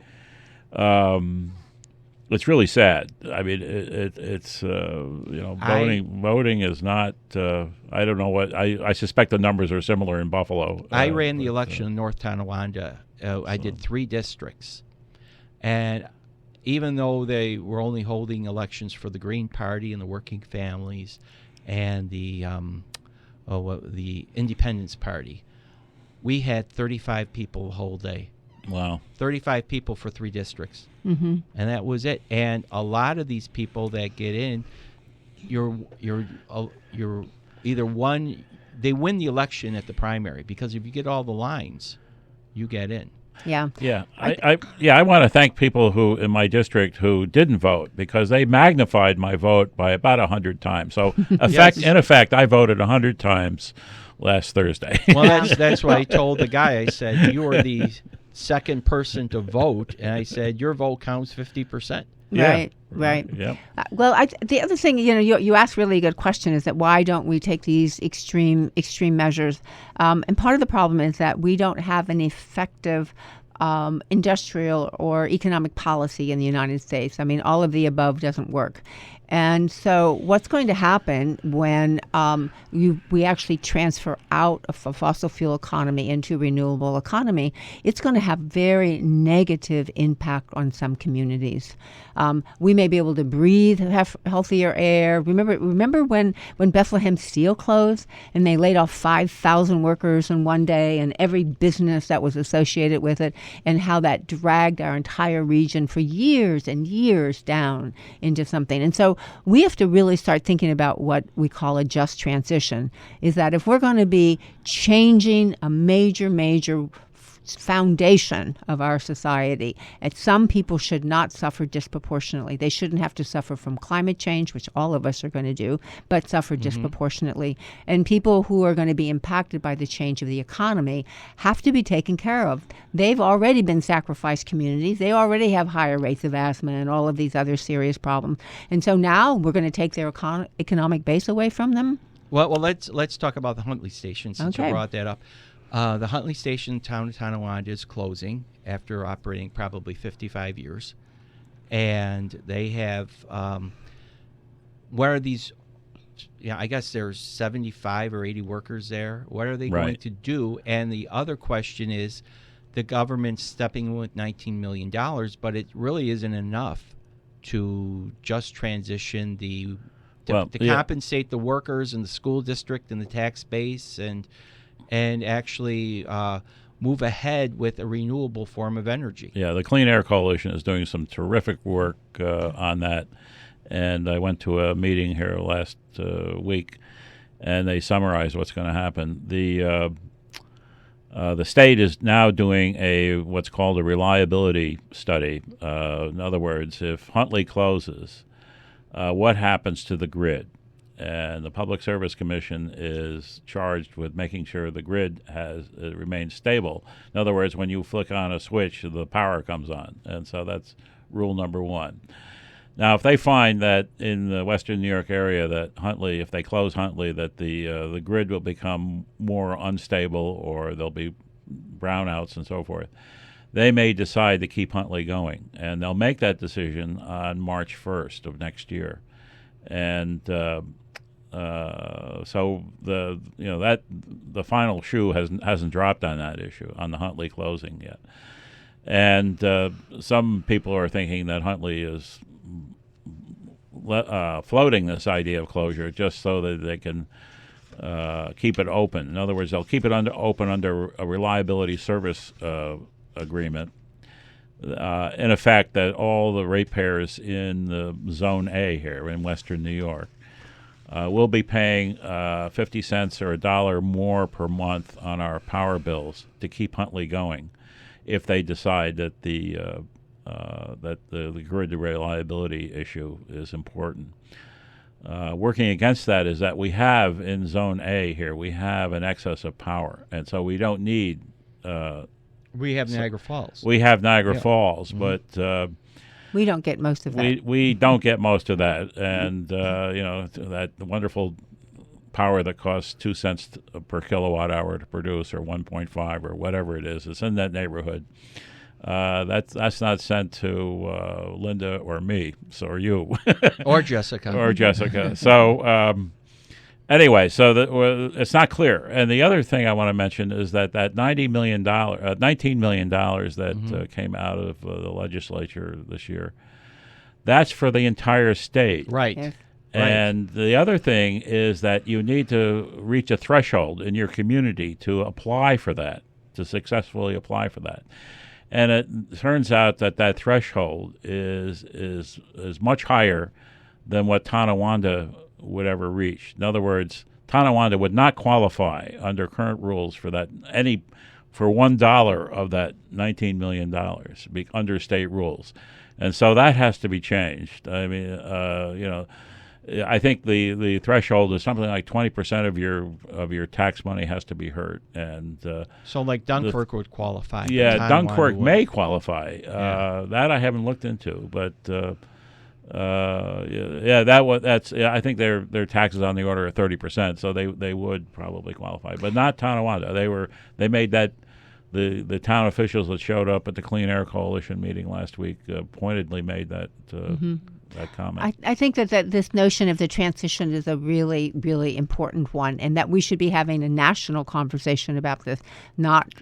It's really sad. I mean, it's voting is not. I don't know what. I suspect the numbers are similar in Buffalo. I ran the election in North Tonawanda. I did 3 districts, and even though they were only holding elections for the Green Party and the working families, and the Independence Party, we had 35 people the whole day. Wow. 35 people for 3 districts. Mm-hmm. And that was it. And a lot of these people that get in, you're either they win the election at the primary, because if you get all the lines, you get in. Yeah. Yeah. I want to thank people who in my district who didn't vote, because they magnified my vote by about 100 times. So in effect, I voted 100 times last Thursday. Well, that's what I told the guy. I said, you are the second person to vote, and I said, your vote counts 50%. Right. Yeah. Well, the other thing, you asked really a good question, is that why don't we take these extreme measures? And part of the problem is that we don't have an effective industrial or economic policy in the United States. I mean, all of the above doesn't work. And so what's going to happen when we actually transfer out of a fossil fuel economy into renewable economy, it's going to have very negative impact on some communities. We may be able to breathe, have healthier air. Remember when Bethlehem Steel closed and they laid off 5,000 workers in one day and every business that was associated with it, and how that dragged our entire region for years and years down into something. And so we have to really start thinking about what we call a just transition, is that if we're going to be changing a major foundation of our society, and some people should not suffer disproportionately. They shouldn't have to suffer from climate change, which all of us are going to do, but suffer disproportionately. And people who are going to be impacted by the change of the economy have to be taken care of. They've already been sacrificed communities. They already have higher rates of asthma and all of these other serious problems. And so now we're going to take their economic base away from them? Well, let's talk about the Huntley Station since you brought that up. The Huntley Station, town of Tonawanda, is closing after operating probably 55 years. And they have, where are these, I guess there's 75 or 80 workers there. What are they going to do? And the other question is, the government's stepping in with $19 million, but it really isn't enough to just transition to compensate the workers and the school district and the tax base and actually move ahead with a renewable form of energy. Yeah, the Clean Air Coalition is doing some terrific work on that. And I went to a meeting here last week, and they summarized what's going to happen. The state is now doing what's called a reliability study. In other words, if Huntley closes, what happens to the grid? And the Public Service Commission is charged with making sure the grid remains stable. In other words, when you flick on a switch, the power comes on. And so that's rule number one. Now, if they find that in the Western New York area that Huntley, if they close Huntley, that the grid will become more unstable or there'll be brownouts and so forth, they may decide to keep Huntley going. And they'll make that decision on March 1st of next year. And so the final shoe hasn't dropped on that issue, on the Huntley closing yet. And some people are thinking that Huntley is floating this idea of closure just so that they can keep it open. In other words, they'll keep it open under a reliability service agreement. In effect, that all the ratepayers in the Zone A here in Western New York we'll be paying 50 cents or $1 more per month on our power bills to keep Huntley going, if they decide that the grid reliability issue is important. Working against that is that we have in Zone A here, we have an excess of power, and so we don't need. We have Niagara Falls. We have Niagara Falls, but. We don't get most of that. We don't get most of that, and that wonderful power that costs 2 cents per kilowatt hour to produce, or 1.5, or whatever it is. It's in that neighborhood. That's not sent to Linda or me, or you, or Jessica, or Jessica. So. Anyway, so it's not clear. And the other thing I want to mention is that $19 million that came out of the legislature this year, that's for the entire state. Right. Yeah. And the other thing is that you need to reach a threshold in your community to apply for that, to successfully apply for that. And it turns out that threshold is much higher than what Tonawanda would ever reach. In other words, Tonawanda would not qualify under current rules for that for $1 of that $19 million under state rules, and so that has to be changed. I mean, I think the threshold is something like 20% of your tax money has to be hurt, and so like Dunkirk would qualify. Yeah, Dunkirk may qualify. That I haven't looked into, but. I think their taxes on the order of 30%, so they would probably qualify, but not Tonawanda. They made that the town officials that showed up at the Clean Air Coalition meeting last week pointedly made that that comment. I think that this notion of the transition is a really, really important one, and that we should be having a national conversation about this, not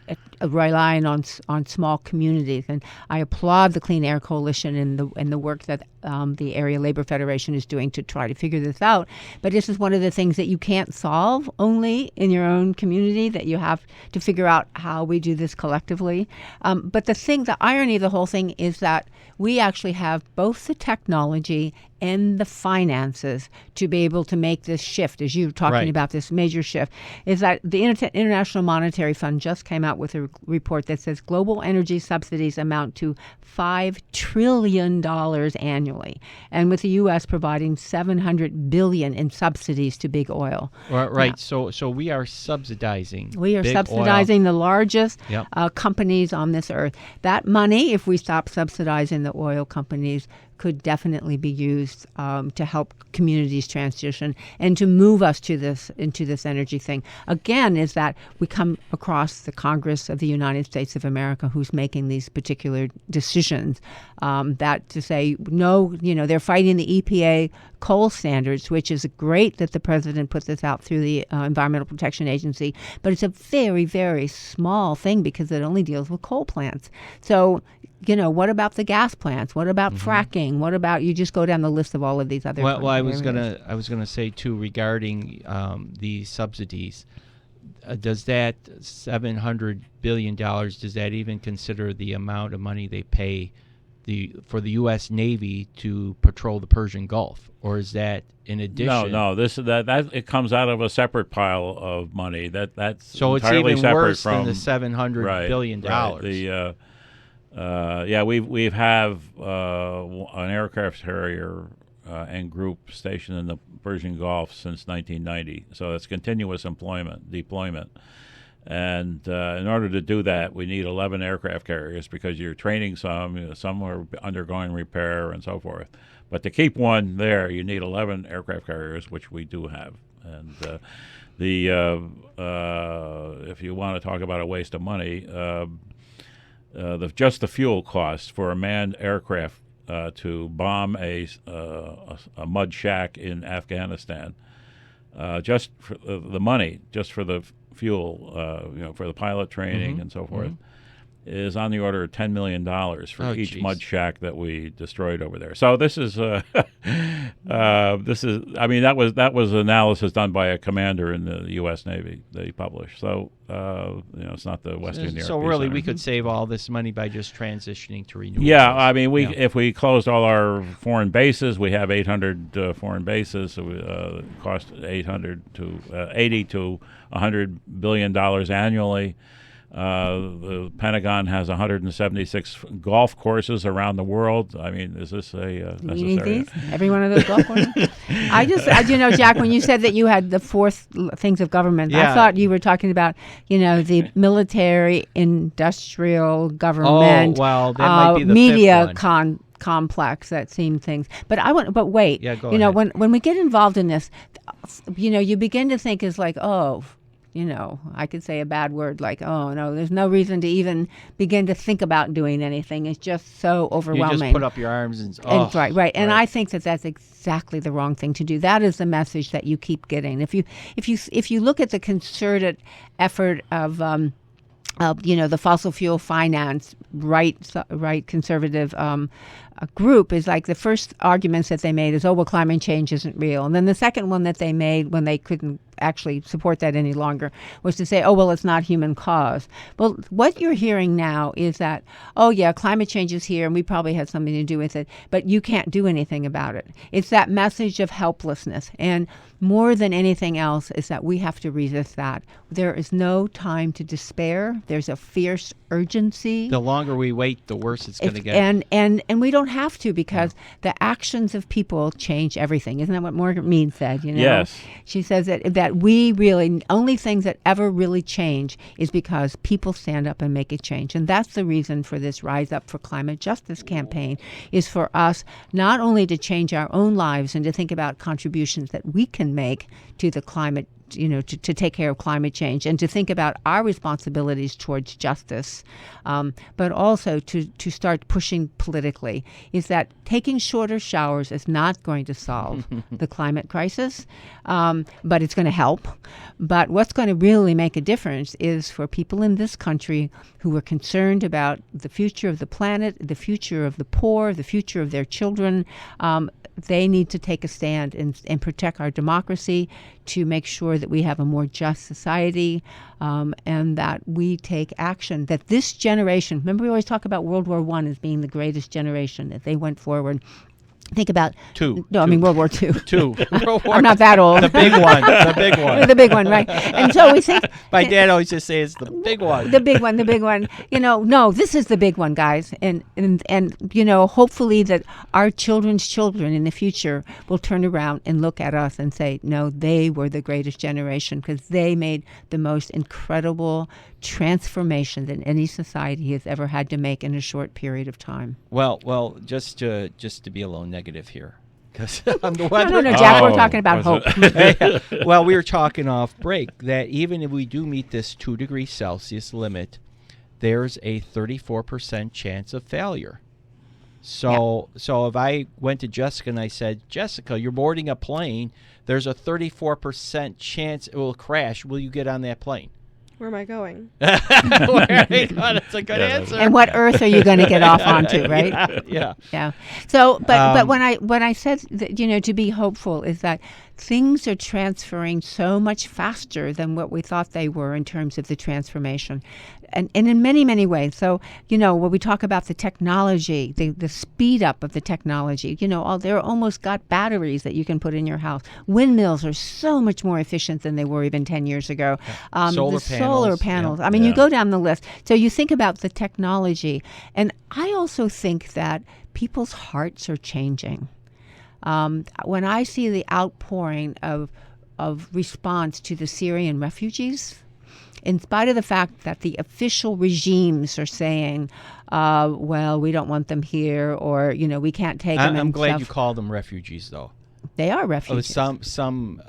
relying on small communities. And I applaud the Clean Air Coalition and the work that the Area Labor Federation is doing to try to figure this out. But this is one of the things that you can't solve only in your own community, that you have to figure out how we do this collectively. But the irony of the whole thing is that we actually have both the technology and the finances to be able to make this shift, as you were talking about, this major shift. Is that the International Monetary Fund just came out with a report that says global energy subsidies amount to $5 trillion annually, and with the U.S. providing $700 billion in subsidies to big oil. Right. So we are subsidizing. We are big subsidizing oil. the largest Yep. companies on this earth. That money, if we stop subsidizing the oil companies, could definitely be used to help communities transition and to move us into this energy thing. Again, is that we come across the Congress of the United States of America, who's making these particular decisions, that to say no, they're fighting the EPA coal standards, which is great that the president put this out through the Environmental Protection Agency, but it's a very, very small thing because it only deals with coal plants. So, what about the gas plants? What about fracking? What about, you just go down the list of all of these other Well, I was areas. gonna say too, regarding the subsidies. Does that $700 billion, does that even consider the amount of money they pay for the U.S. Navy to patrol the Persian Gulf, or is that in addition? No. That it comes out of a separate pile of money. That's So it's entirely even separate worse from than the $700 billion. Right. We have an aircraft carrier and group stationed in the Persian Gulf since 1990. So it's continuous deployment. And in order to do that, we need 11 aircraft carriers because you're training some are undergoing repair and so forth. But to keep one there, you need 11 aircraft carriers, which we do have. And if you want to talk about a waste of money, just the fuel cost for a manned aircraft to bomb a mud shack in Afghanistan, just for the money, just for the fuel, for the pilot training and so forth, is on the order of $10 million for each mud shack that we destroyed over there. So this is that was analysis done by a commander in the U.S. Navy that he published. So it's not the Western Europe. So really, Center. we could save all this money by just transitioning to renewables. Yeah, I mean, if we closed all our foreign bases, we have 800 foreign bases. So it cost $80 to $100 billion annually. The Pentagon has 176 golf courses around the world. I mean, is this a necessary? You need these? Every one of those golf courses? Jack, when you said that you had the fourth things of government, I thought you were talking about, the military, industrial, government, that might be the media fifth one. Complex that seemed things. But wait, go ahead. when we get involved in this, you begin to think is like, I could say a bad word like, oh, no, there's no reason to even begin to think about doing anything. It's just so overwhelming. You just put up your arms and right. And I think that that's exactly the wrong thing to do. That is the message that you keep getting. If you look at the concerted effort of the fossil fuel finance right conservative group, is like the first arguments that they made is, climate change isn't real. And then the second one that they made when they couldn't actually support that any longer was to say, it's not human cause. Well, what you're hearing now is that, climate change is here and we probably had something to do with it, but you can't do anything about it. It's that message of helplessness. And more than anything else is that we have to resist that. There is no time to despair. There's a fierce urgency. The longer we wait, the worse it's going to get. And we don't have to, because the actions of people change everything. Isn't that what Margaret Mead said? Yes. She says that we really, only things that ever really change is because people stand up and make a change. And that's the reason for this Rise Up for Climate Justice campaign, is for us not only to change our own lives and to think about contributions that we can make to the climate to take care of climate change and to think about our responsibilities towards justice, but also to start pushing politically, is that taking shorter showers is not going to solve the climate crisis, but it's going to help. But what's going to really make a difference is for people in this country who are concerned about the future of the planet, the future of the poor, the future of their children. They need to take a stand and protect our democracy, to make sure that we have a more just society, and that we take action. That this generation, remember we always talk about World War I as being the greatest generation, that they went forward. Think about I mean World War II. I'm not that old. The big one. The big one. The big one, right? And so we think. My dad always just says the big one. The big one. The big one. No, this is the big one, guys. And hopefully that our children's children in the future will turn around and look at us and say, no, they were the greatest generation, because they made the most incredible transformation that any society has ever had to make in a short period of time. Well, just to be a little negative here, because on the weather. No, Jack, we're talking about hope. Well, we were talking off break that even if we do meet this 2 degrees Celsius limit, there's a 34% chance of failure. So if I went to Jessica and I said, Jessica, you're boarding a plane, there's a 34% chance it will crash. Will you get on that plane? Where am I going? Where are you going? That's a good answer. And what earth are you going to get off onto, right? Yeah. So, but when I said that, to be hopeful, is that things are transferring so much faster than what we thought they were in terms of the transformation. And in many, many ways. So, when we talk about the technology, the speed up of the technology, they're almost got batteries that you can put in your house. Windmills are so much more efficient than they were even 10 years ago. Solar panels. I mean, you go down the list. So you think about the technology. And I also think that people's hearts are changing. When I see the outpouring of response to the Syrian refugees, in spite of the fact that the official regimes are saying, well, we don't want them here, or, we can't take them. I'm glad you called them refugees, though. They are refugees. Some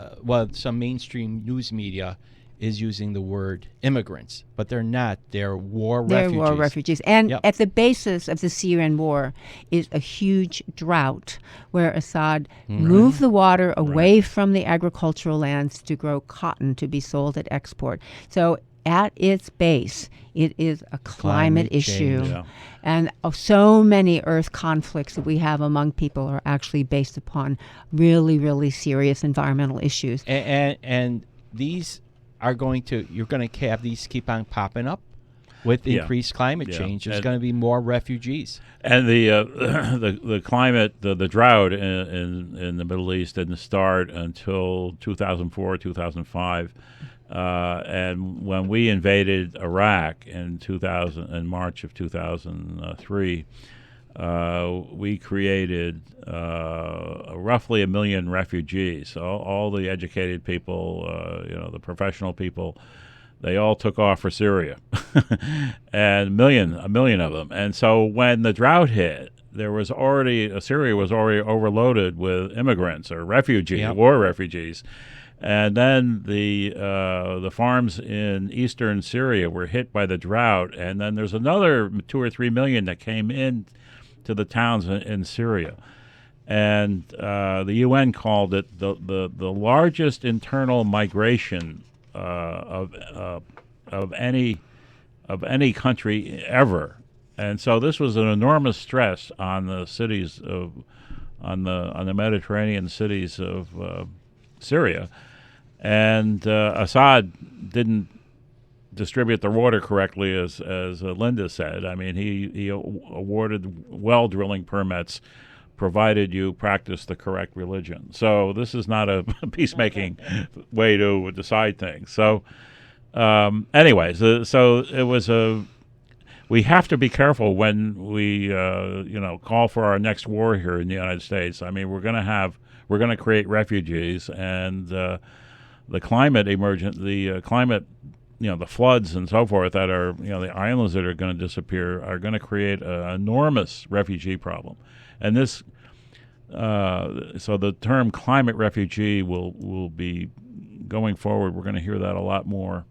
mainstream news media is using the word immigrants, but they're not. They're refugees. They're war refugees. And at the basis of the Syrian war is a huge drought where Assad moved the water away from the agricultural lands to grow cotton to be sold at export. So at its base, it is a climate issue. Yeah. And so many earth conflicts that we have among people are actually based upon really, really serious environmental issues. And these you're going to have these keep on popping up with increased climate change. There's going to be more refugees. And the climate, the drought in the Middle East didn't start until 2004, 2005. And when we invaded Iraq in March of 2003, we created roughly 1 million refugees. All the educated people, the professional people, they all took off for Syria, and 1 million of them. And so when the drought hit, Syria was already overloaded with immigrants or refugees, war refugees. And then the farms in eastern Syria were hit by the drought, and then there's another 2 or 3 million that came in to the towns in Syria, and the UN called it the largest internal migration of any country ever. And so this was an enormous stress on the cities on the Mediterranean cities of Syria, and Assad didn't distribute the water correctly, as Linda said. I mean, he awarded well drilling permits, provided you practice the correct religion. So this is not a peacemaking way to decide things. So, anyways, so it was we have to be careful when we call for our next war here in the United States. I mean, we're going to create refugees, and the climate the floods and so forth that are, the islands that are going to disappear are going to create an enormous refugee problem. And this, so the term climate refugee will be going forward, we're going to hear that a lot more.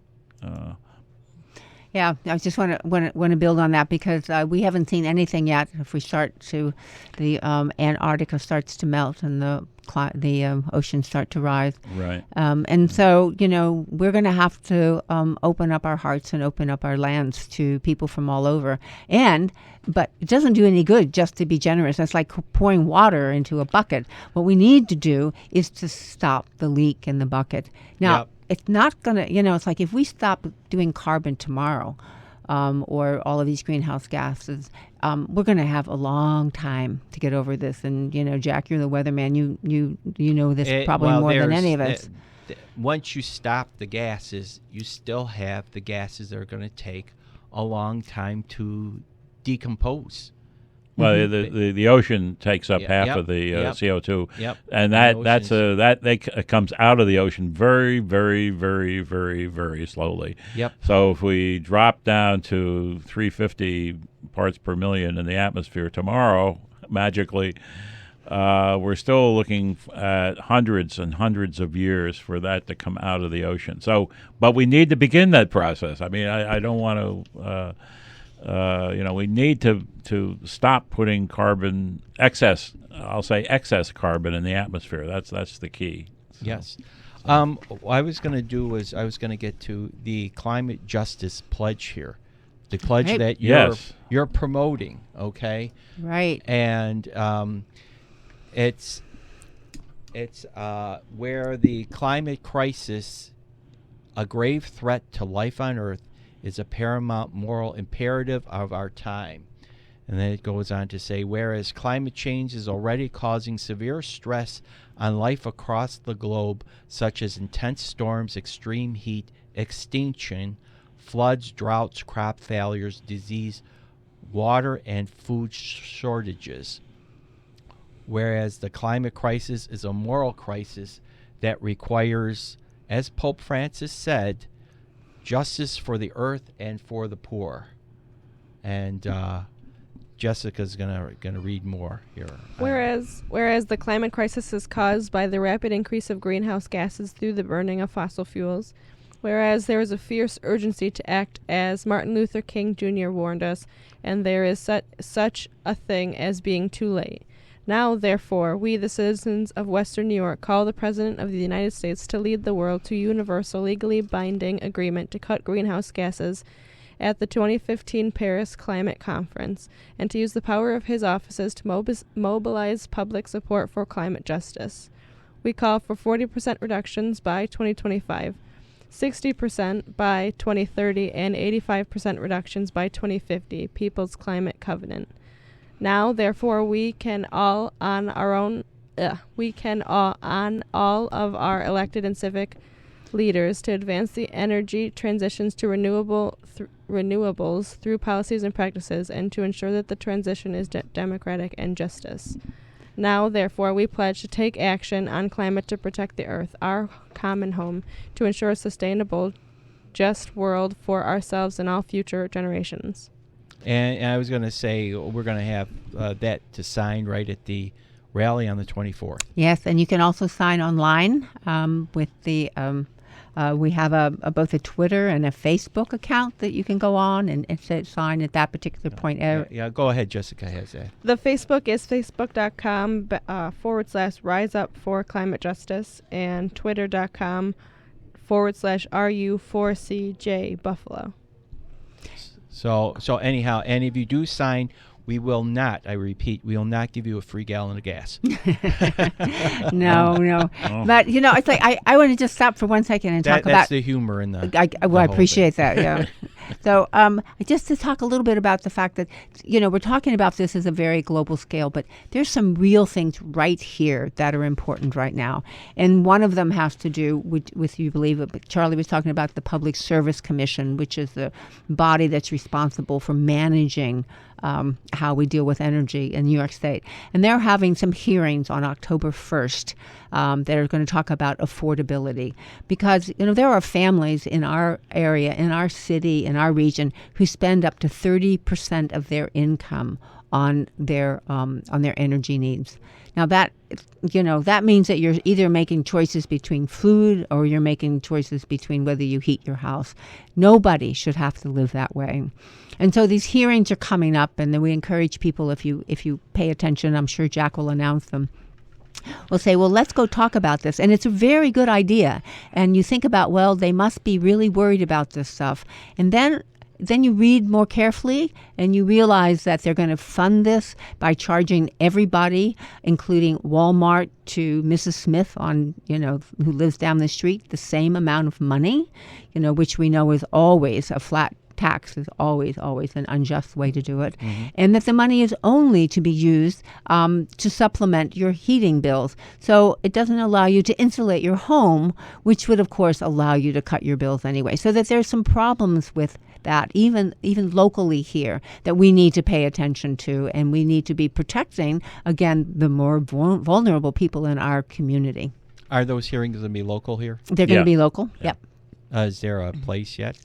Yeah, I just want to build on that because we haven't seen anything yet. If we start to, the Antarctica starts to melt and the oceans start to rise. Right. And so, we're going to have to open up our hearts and open up our lands to people from all over. But it doesn't do any good just to be generous. It's like pouring water into a bucket. What we need to do is to stop the leak in the bucket. Now, Yep. It's not going to, it's like if we stop doing carbon tomorrow or all of these greenhouse gases, we're going to have a long time to get over this. And, Jack, you're the weatherman. You know this probably more than any of us. Once you stop the gases, you still have the gases that are going to take a long time to decompose. Well, the ocean takes up half of the CO2, and that comes out of the ocean very, very, very, very, very slowly. Yep. So if we drop down to 350 parts per million in the atmosphere tomorrow, magically, we're still looking at hundreds and hundreds of years for that to come out of the ocean. So, but we need to begin that process. I mean, I don't want to. We need to stop putting excess carbon in the atmosphere. That's the key. So, yes. What I was going to do was I was going to get to the climate justice pledge here, the pledge that you're promoting. Okay. Right. And it's where the climate crisis, a grave threat to life on Earth, is a paramount moral imperative of our time. And then it goes on to say, whereas climate change is already causing severe stress on life across the globe, such as intense storms, extreme heat, extinction, floods, droughts, crop failures, disease, water, and food shortages. Whereas the climate crisis is a moral crisis that requires, as Pope Francis said, justice for the earth and for the poor. And Jessica's gonna read more here. Whereas the climate crisis is caused by the rapid increase of greenhouse gases through the burning of fossil fuels, whereas there is a fierce urgency to act as Martin Luther King Jr. warned us, and there is such a thing as being too late. Now, therefore, we, the citizens of Western New York, call the President of the United States to lead the world to universal, legally binding agreement to cut greenhouse gases at the 2015 Paris Climate Conference, and to use the power of his offices to mobilize public support for climate justice. We call for 40% reductions by 2025, 60% by 2030, and 85% reductions by 2050, People's Climate Covenant. Now, therefore, we can all on all of our elected and civic leaders to advance the energy transitions to renewables through policies and practices, and to ensure that the transition is democratic and justice. Now, therefore, we pledge to take action on climate to protect the earth, our common home, to ensure a sustainable, just world for ourselves and all future generations. And I was going to say, we're going to have that to sign right at the rally on the 24th. Yes, and you can also sign online with the, we have both a Twitter and a Facebook account that you can go on and sign at that particular point. Yeah, go ahead, Jessica has that. The Facebook is facebook.com/Rise Up for Climate Justice, and twitter.com/RU4CJ Buffalo. So anyhow, and if you do sign, we will not, I repeat, we will not give you a free gallon of gas. No. Oh. But, it's like, I want to just stop for 1 second and talk about... That's the humor in the I appreciate that, yeah. So just to talk a little bit about the fact that, we're talking about this as a very global scale, but there's some real things right here that are important right now. And one of them has to do with you believe it, but Charlie was talking about the Public Service Commission, which is the body that's responsible for managing how we deal with energy in New York State. And they're having some hearings on October 1st that are going to talk about affordability. Because, there are families in our area, in our city, in our region, who spend up to 30% of their income on their energy needs. Now that means that you're either making choices between food or you're making choices between whether you heat your house. Nobody should have to live that way. And so these hearings are coming up, and then we encourage people, if you pay attention, I'm sure Jack will announce them. We'll say, well, let's go talk about this. And it's a very good idea. And you think about, well, they must be really worried about this stuff. And then you read more carefully and you realize that they're going to fund this by charging everybody, including Walmart to Mrs. Smith who lives down the street, the same amount of money, which we know is always a flat tax is always an unjust way to do it, and that the money is only to be used to supplement your heating bills. So it doesn't allow you to insulate your home, which would, of course, allow you to cut your bills anyway. So that there's some problems with that, even locally here, that we need to pay attention to, and we need to be protecting, again, the more vulnerable people in our community. Are those hearings going to be local here? They're going to be local, yep. Is there a place yet?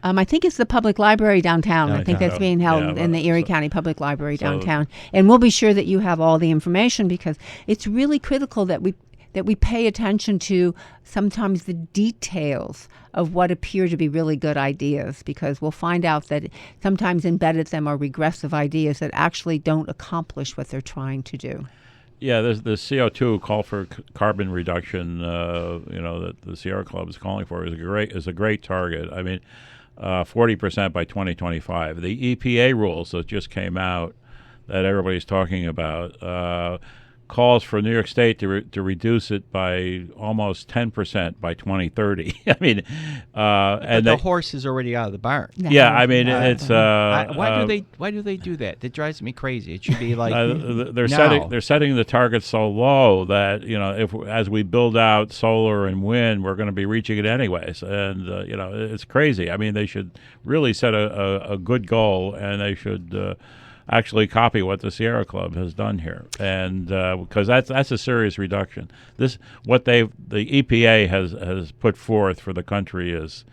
I think it's the public library downtown. I think that's being held in the Erie County Public Library downtown. And we'll be sure that you have all the information, because it's really critical that we pay attention to sometimes the details of what appear to be really good ideas, because we'll find out that sometimes embedded them are regressive ideas that actually don't accomplish what they're trying to do. Yeah, the CO2 call for carbon reduction, that the Sierra Club is calling for is a great target. I mean, 40% by 2025. The EPA rules that just came out that everybody's talking about calls for New York State to reduce it by almost 10% by 2030. I mean, but the horse is already out of the barn. Yeah, I mean, it's why do they do that? That drives me crazy. It should be like they're setting the target so low that as we build out solar and wind, we're going to be reaching it anyways, and it's crazy. I mean, they should really set a good goal, and they should actually copy what the Sierra Club has done here, and because that's a serious reduction. The EPA has put forth for the country is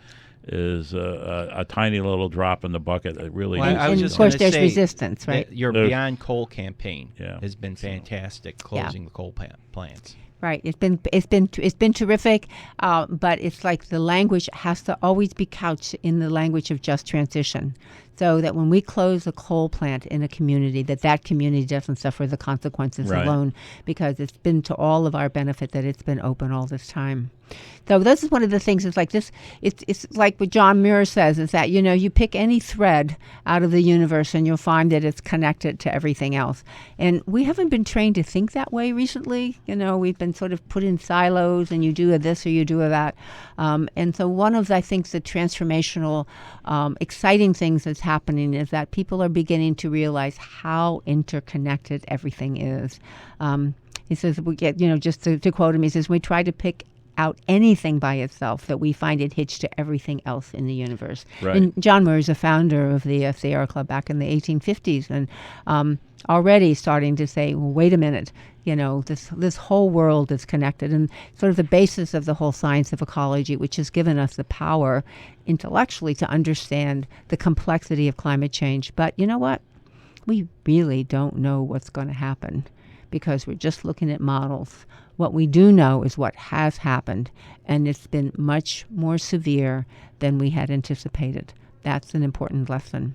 a tiny little drop in the bucket. It really. Well, and of course, there's resistance, right? Your Beyond Coal campaign has been fantastic, closing the coal plants. Right. It's been terrific, but it's like the language has to always be couched in the language of just transition, so that when we close a coal plant in a community, that community doesn't suffer the consequences alone, because it's been to all of our benefit that it's been open all this time. So this is one of the things. It's like this. It's like what John Muir says, is that you pick any thread out of the universe and you'll find that it's connected to everything else. And we haven't been trained to think that way recently. We've been sort of put in silos, and you do this or you do that. And so one of, I think, the transformational, exciting things that's happening is that people are beginning to realize how interconnected everything is. He says, we get, just to quote him, he says, we try to pick out anything by itself, that we find it hitched to everything else in the universe. Right. And John Muir is a founder of the Sierra Club back in the 1850s, and already starting to say, well, wait a minute, this whole world is connected, and sort of the basis of the whole science of ecology, which has given us the power intellectually to understand the complexity of climate change. But you know what? We really don't know what's going to happen, because we're just looking at models. What we do know is what has happened, and it's been much more severe than we had anticipated. That's an important lesson.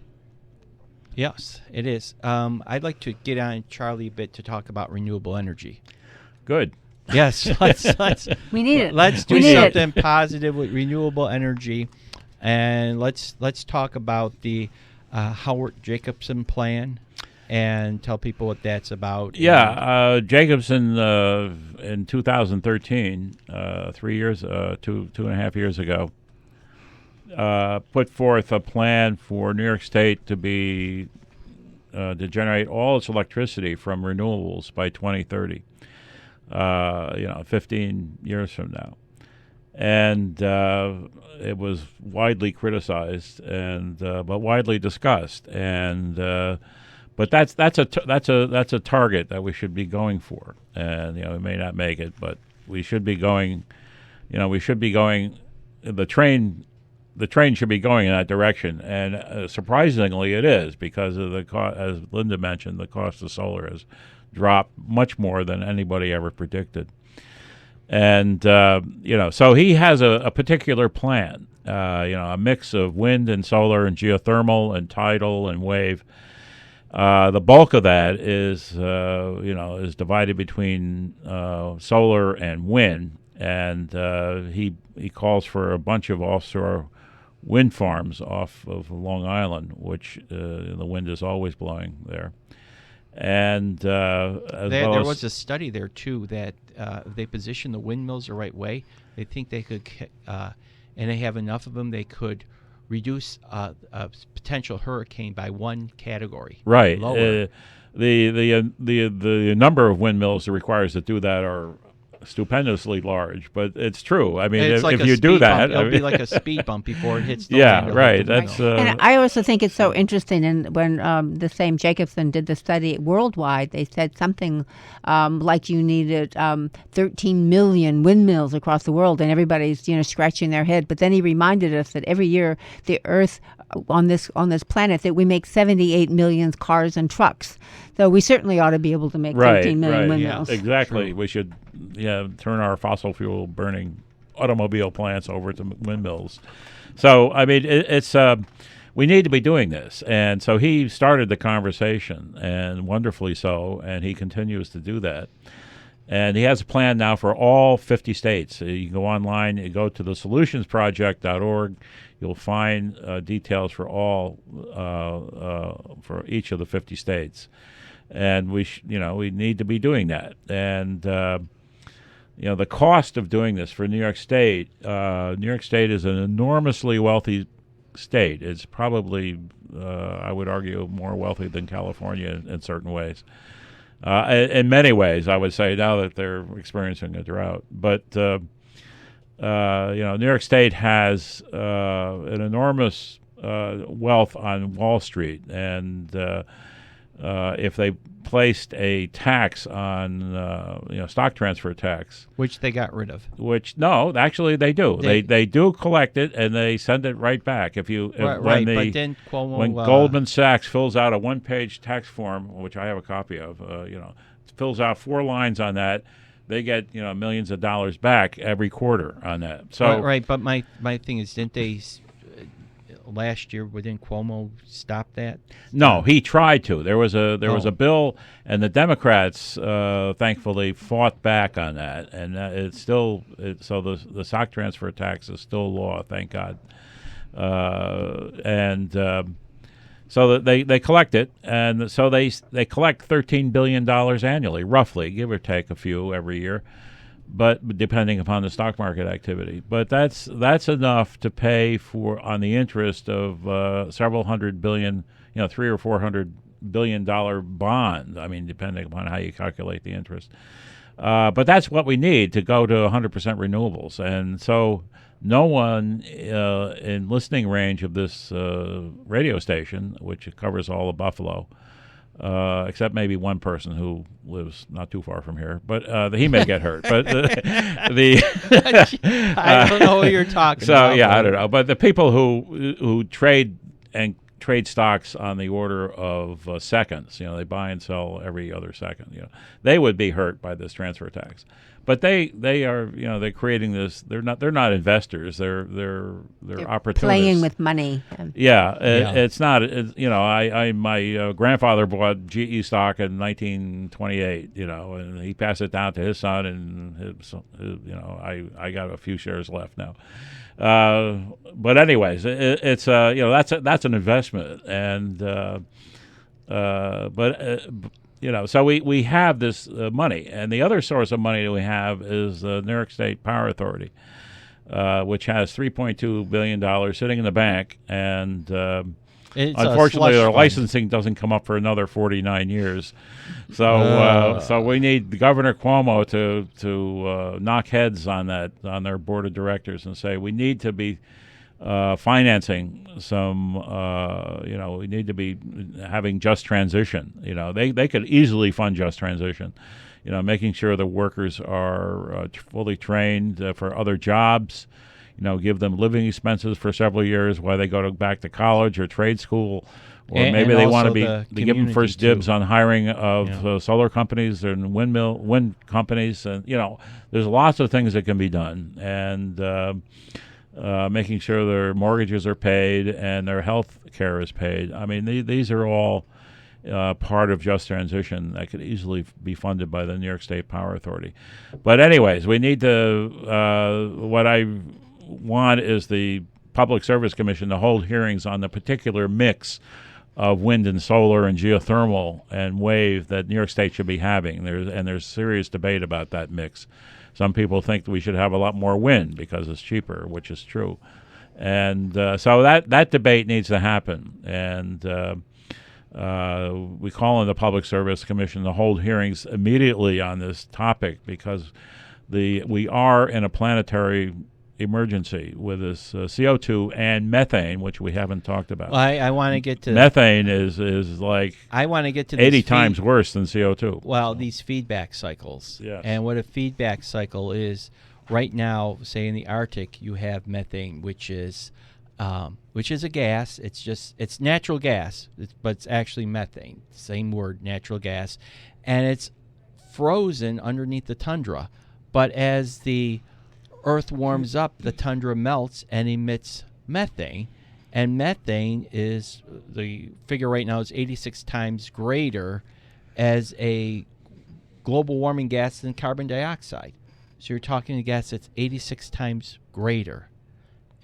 Yes, it is. I'd like to get on Charlie a bit to talk about renewable energy. Good. Yes, let's we need it. Let's do something positive with renewable energy, and let's talk about the Howard Jacobson plan, and tell people what that's about. Yeah, Jacobson in 2013, 2.5 years ago, put forth a plan for New York State to be to generate all its electricity from renewables by 2030. 15 years from now, and it was widely criticized and but widely discussed, and but that's a target that we should be going for, and we may not make it, but we should be going. The train the train should be going in that direction, and surprisingly, it is, because of the as Linda mentioned, the cost of solar has dropped much more than anybody ever predicted. And so he has a particular plan, a mix of wind and solar and geothermal and tidal and wave. The bulk of that is divided between solar and wind, and he calls for a bunch of offshore wind farms off of Long Island, which the wind is always blowing there. And there was a study there too that if they position the windmills the right way, they think they could, and they have enough of them, they could reduce a potential hurricane by 1 category. Right. Lower. The number of windmills it requires to do that are stupendously large, but it's true. I mean, if you do that, it'll be like a speed bump before it hits the yeah, wind. right. That's and I also think it's so interesting. And when the same Jacobson did the study worldwide, they said something like you needed 13 million windmills across the world, and everybody's scratching their head. But then he reminded us that every year the Earth on this planet that we make 78 million cars and trucks. So we certainly ought to be able to make 13 million windmills. Yeah, exactly. True. We should turn our fossil fuel burning automobile plants over to windmills. So, I mean, it's we need to be doing this. And so he started the conversation, and wonderfully so, and he continues to do that. And he has a plan now for all 50 states. You can go online, you go to the solutionsproject.org. You'll find details for all for each of the 50 states. And we need to be doing that. And the cost of doing this for New York State is an enormously wealthy state. It's probably, I would argue, more wealthy than California in certain ways. In many ways, I would say, now that they're experiencing a drought. But New York State has an enormous wealth on Wall Street, and if they placed a tax on stock transfer tax, which they got rid of. Which no, actually they do. They do collect it, and they send it right back. But then Cuomo, when Goldman Sachs fills out a 1-page tax form, which I have a copy of, fills out 4 lines on that, they get millions of dollars back every quarter on that. So right. But my thing is, didn't they? Last year, didn't Cuomo stop that? No, he tried to. There was a bill, and the Democrats thankfully fought back on that, and it's still so the stock transfer tax is still law, thank God. So they collect it, and so they collect $13 billion annually, roughly, give or take a few every year, but depending upon the stock market activity. But that's enough to pay for on the interest of several hundred billion, $300 or $400 billion bond. I mean, depending upon how you calculate the interest. But that's what we need to go to 100% renewables, and so no one in listening range of this radio station, which covers all of Buffalo, except maybe one person who lives not too far from here, but he may get hurt. But I don't know what you're talking about. So yeah, I don't know. But the people who trade stocks on the order of seconds, they buy and sell every other second, they would be hurt by this transfer tax. But they are, they're creating this. They're not investors. They're opportunists. Playing with money. It's not. My grandfather bought GE stock in 1928. And he passed it down to his son, and I got a few shares left now. But anyways, it's that's an investment, and so we have this money, and the other source of money that we have is the New York State Power Authority, which has $3.2 billion sitting in the bank, and unfortunately their licensing doesn't come up for another 49 years. So we need Governor Cuomo to knock heads on that, on their board of directors, and say we need to be financing some, we need to be having just transition. They could easily fund just transition, making sure the workers are fully trained for other jobs. give them living expenses for several years while they go back to college or trade school, or maybe and they want to also be give them first dibs too. on hiring of solar companies and wind companies, and there's lots of things that can be done, and making sure their mortgages are paid and their health care is paid. I mean, these are all part of just transition that could easily be funded by the New York State Power Authority. But anyways, we need to, what I want is the Public Service Commission to hold hearings on the particular mix of wind and solar and geothermal and wave that New York State should be having. There's serious debate about that mix. Some people think that we should have a lot more wind because it's cheaper, which is true. And so that debate needs to happen. And we call on the Public Service Commission to hold hearings immediately on this topic because we are in a planetary emergency with this CO2 and methane, which we haven't talked about. Well, I want to get to methane is like I want to get to 80 times worse than CO2. Well, these feedback cycles. Yes. And what a feedback cycle is right now, say in the Arctic, you have methane, which is a gas. It's natural gas, but it's actually methane. Same word, natural gas, and it's frozen underneath the tundra. But as the Earth warms up, the tundra melts and emits methane, and methane is, the figure right now is 86 times greater as a global warming gas than carbon dioxide. So you're talking a gas that's 86 times greater.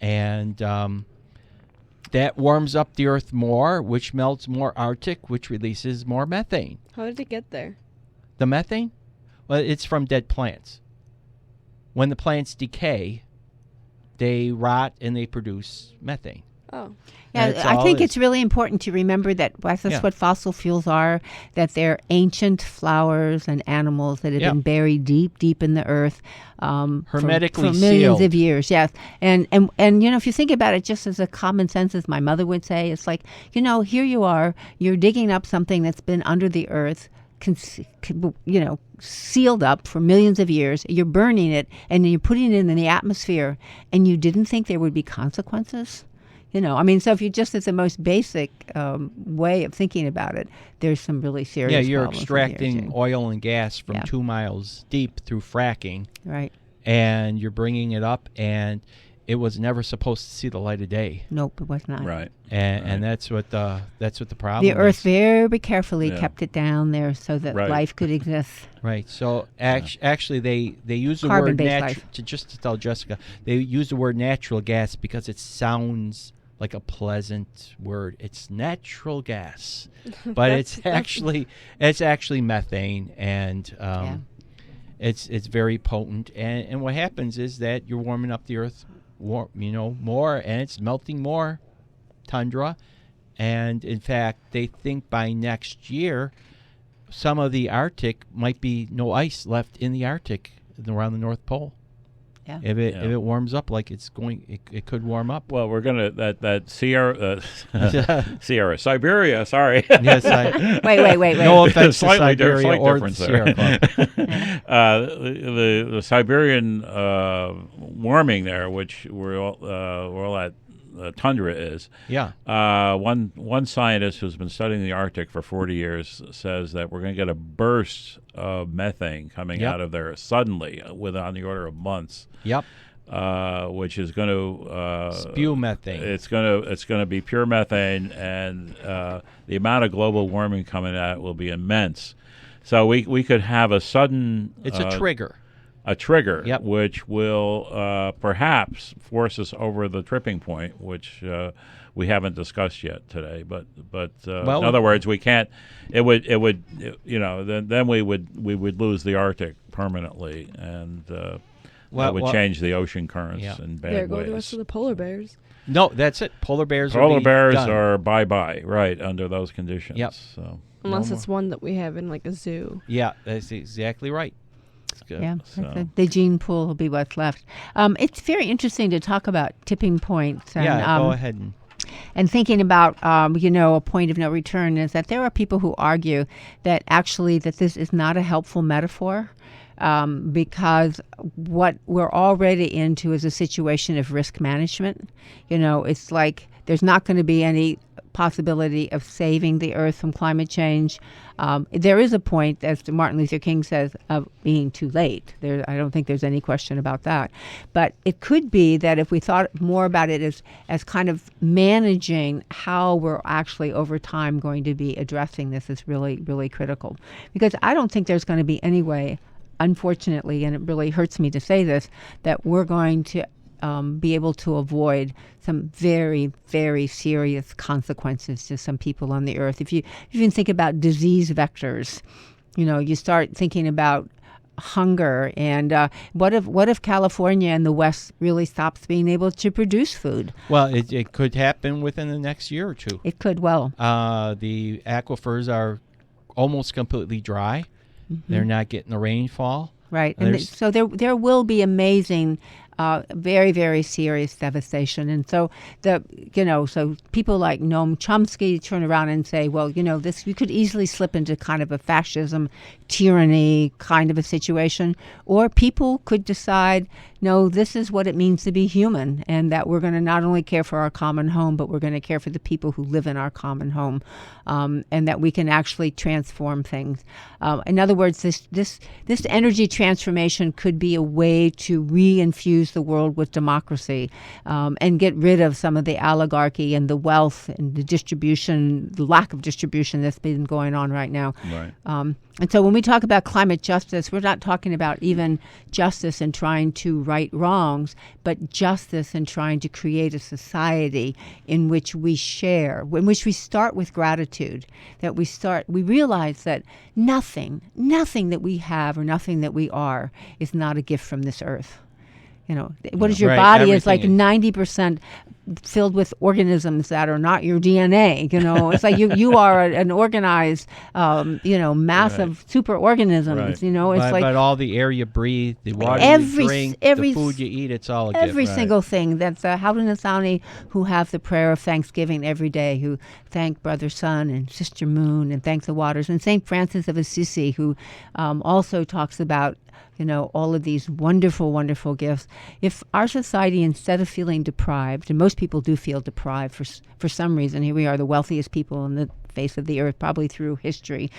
And that warms up the Earth more, which melts more Arctic, which releases more methane. How did it get there? The methane? Well, it's from dead plants. When the plants decay, they rot and they produce methane. Oh. Yeah, I think it's really important to remember that that's what fossil fuels are, that they're ancient flowers and animals that have been buried deep, deep in the earth hermetically for millions sealed. of years, yes. And if you think about it just as a common sense, as my mother would say, it's like, here you are, you're digging up something that's been under the earth, sealed up for millions of years. You're burning it, and you're putting it in the atmosphere, and you didn't think there would be consequences? So if you just at the most basic way of thinking about it, there's some really serious problems. Yeah, you're extracting oil and gas from 2 miles deep through fracking. Right. And you're bringing it up, and it was never supposed to see the light of day. Nope, it was not. Right. And that's what the problem is. The Earth very carefully kept it down there so that life could exist. Right. So actually, they use the word natural. Just to tell Jessica, they use the word natural gas because it sounds like a pleasant word. It's natural gas, but it's actually methane, and it's very potent. And what happens is that you're warming up the Earth, more, and it's melting more tundra. And in fact, they think by next year, some of the Arctic might be no ice left in the Arctic around the North Pole. Yeah. If it warms up like it's going, it could warm up. Well, we're gonna that Siberia. Sorry. Yes, wait. No offense to Siberia difference or the Sierra Club. The Siberian warming there, which we're all at. Tundra is. Yeah. One scientist who's been studying the Arctic for 40 years says that we're going to get a burst of methane coming out of there suddenly, on the order of months. Yep. Which is going to spew methane. It's going to be pure methane, and the amount of global warming coming out will be immense. So we could have a sudden. It's a trigger. Which will perhaps force us over the tripping point, which we haven't discussed yet today. But in other words, we can't. It would then we would lose the Arctic permanently, and that would change the ocean currents in bad ways. There go the rest of the polar bears. No, that's it. Polar bears are bye-bye, right, under those conditions. Yep. So unless it's one that we have in like a zoo. Yeah, that's exactly right. Good. Yeah, the gene pool will be what's left. It's very interesting to talk about tipping points. And, go ahead. And thinking about, a point of no return is that there are people who argue that actually that this is not a helpful metaphor. Because what we're already into is a situation of risk management. It's like there's not going to be any possibility of saving the earth from climate change. There is a point, as Martin Luther King says, of being too late. I don't think there's any question about that. But it could be that if we thought more about it as kind of managing how we're actually over time going to be addressing this is really, really critical. Because I don't think there's going to be any way, unfortunately, and it really hurts me to say this, that we're going to be able to avoid some very, very serious consequences to some people on the earth. If you even think about disease vectors, you start thinking about hunger, and what if California and the West really stops being able to produce food? Well, it could happen within the next year or two. It could well. The aquifers are almost completely dry. Mm-hmm. They're not getting the rainfall. Right, and so there will be amazing, very, very serious devastation. And so so people like Noam Chomsky turn around and say, well, this, we could easily slip into kind of a fascism, tyranny kind of a situation, or people could decide, no, this is what it means to be human, and that we're going to not only care for our common home, but we're going to care for the people who live in our common home, and that we can actually transform things. In other words, this energy transformation could be a way to reinfuse the world with democracy, and get rid of some of the oligarchy and the wealth and the lack of distribution that's been going on right now. Right. And so when we talk about climate justice, we're not talking about even justice in trying to right wrongs, but justice in trying to create a society in which we share, in which we start with gratitude, that we realize that nothing that we have or nothing that we are is not a gift from this earth. What is your body is like 90% filled with organisms that are not your DNA. It's like you are an organized, mass of super organisms. Right. It's like, but all the air you breathe, the water you drink, the food you eat, it's all a gift. Every single thing. That's Haudenosaunee, who have the prayer of thanksgiving every day, who thank Brother Sun and Sister Moon and thank the waters, and St. Francis of Assisi, who also talks about all of these wonderful, wonderful gifts. If our society, instead of feeling deprived, and most people do feel deprived for some reason, here we are, the wealthiest people on the face of the earth, probably through history,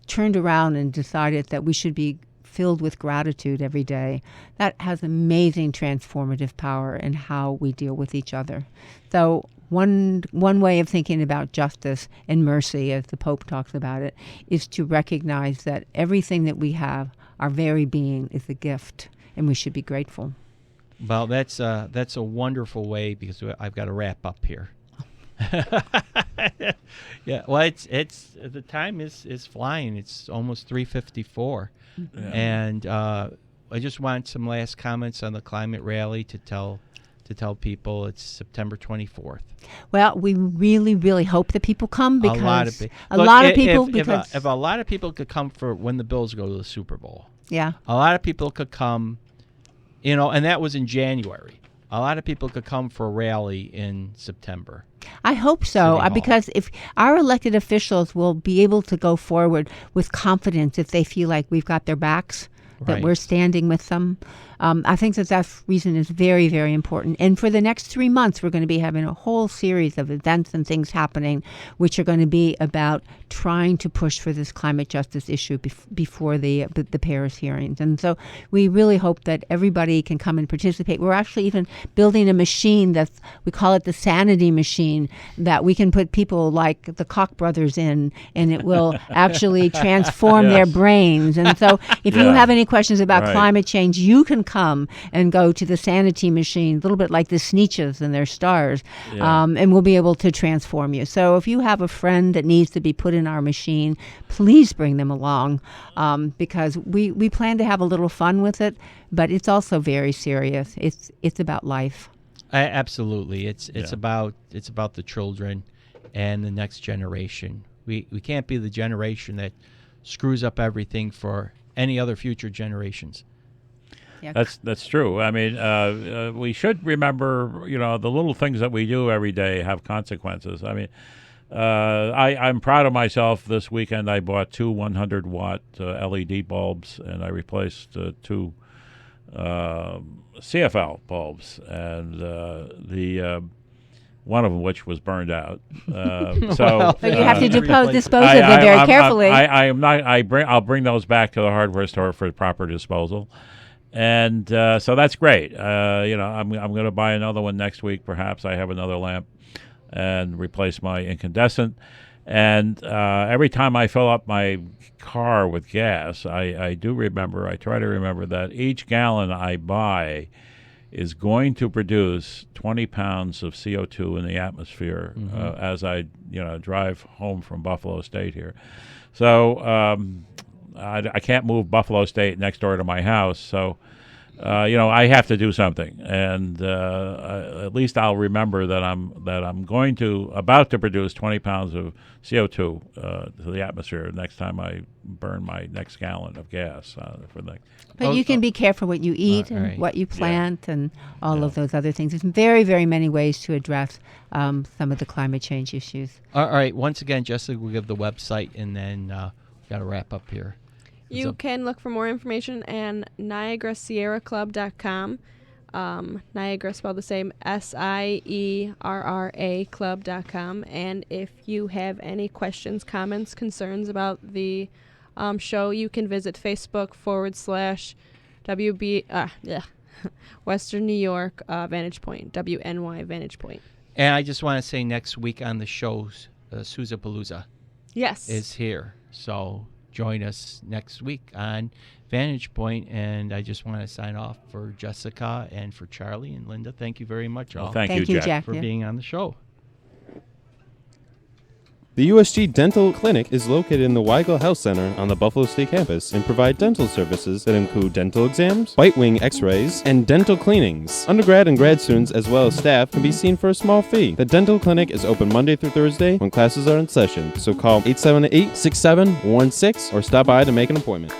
turned around and decided that we should be filled with gratitude every day, that has amazing transformative power in how we deal with each other. So one way of thinking about justice and mercy, as the Pope talks about it, is to recognize that everything that we have, our very being, is a gift, and we should be grateful. Well, that's a wonderful way, because I've got to wrap up here. Yeah, well, it's the time is flying. It's almost 3:54, and I just want some last comments on the climate rally to tell people it's September 24th. Well, we really, really hope that people come, because a lot of people. If a lot of people could come for when the Bills go to the Super Bowl, yeah, a lot of people could come, and that was in January. A lot of people could come for a rally in September. I hope so, because if our elected officials will be able to go forward with confidence, if they feel like we've got their backs, that we're standing with them. I think that reason is very, very important. And for the next 3 months, we're going to be having a whole series of events and things happening, which are going to be about trying to push for this climate justice issue before the Paris hearings. And so we really hope that everybody can come and participate. We're actually even building a machine we call it the Sanity Machine, that we can put people like the Koch brothers in, and it will actually transform their brains. And so if you have any questions about climate change, you can come and go to the Sanity Machine, a little bit like the Sneetches and their stars, and we'll be able to transform you. So if you have a friend that needs to be put in our machine, please bring them along, because we plan to have a little fun with it, but it's also very serious. It's about life. Absolutely, it's about the children and the next generation. We can't be the generation that screws up everything for any other future generations. Yeah. That's true. I mean, we should remember, the little things that we do every day have consequences. I mean, I'm proud of myself. This weekend, I bought 2 100-watt LED bulbs, and I replaced 2 CFL bulbs, and the one of them which was burned out. But you have to dispose of them very carefully. I'll bring those back to the hardware store for proper disposal, and so that's great. I'm going to buy another one next week. Perhaps I have another lamp, and replace my incandescent. And every time I fill up my car with gas, I try to remember that each gallon I buy is going to produce 20 pounds of CO2 in the atmosphere as I drive home from Buffalo State here. So I can't move Buffalo State next door to my house, so I have to do something, and at least I'll remember that I'm about to produce 20 pounds of CO2 to the atmosphere next time I burn my next gallon of gas But you can be careful what you eat and what you plant and all of those other things. There's very, very many ways to address some of the climate change issues. All right. Once again, Jessica, we'll give the website, and then we got to wrap up here. You can look for more information at NiagaraSierraClub.com. Niagara spelled the same, SIERRA Club.com. And if you have any questions, comments, concerns about the show, you can visit Facebook / Western New York Vantage Point, WNY Vantage Point. And I just want to say next week on the show, Sousapalooza is here. So join us next week on Vantage Point, and I just want to sign off for Jessica and for Charlie and Linda. Thank you very much, all. Thank you, Jack, for being on the show. The USG Dental Clinic is located in the Weigel Health Center on the Buffalo State campus and provide dental services that include dental exams, bite wing x-rays, and dental cleanings. Undergrad and grad students as well as staff can be seen for a small fee. The dental clinic is open Monday through Thursday when classes are in session, so call 878-6716 or stop by to make an appointment.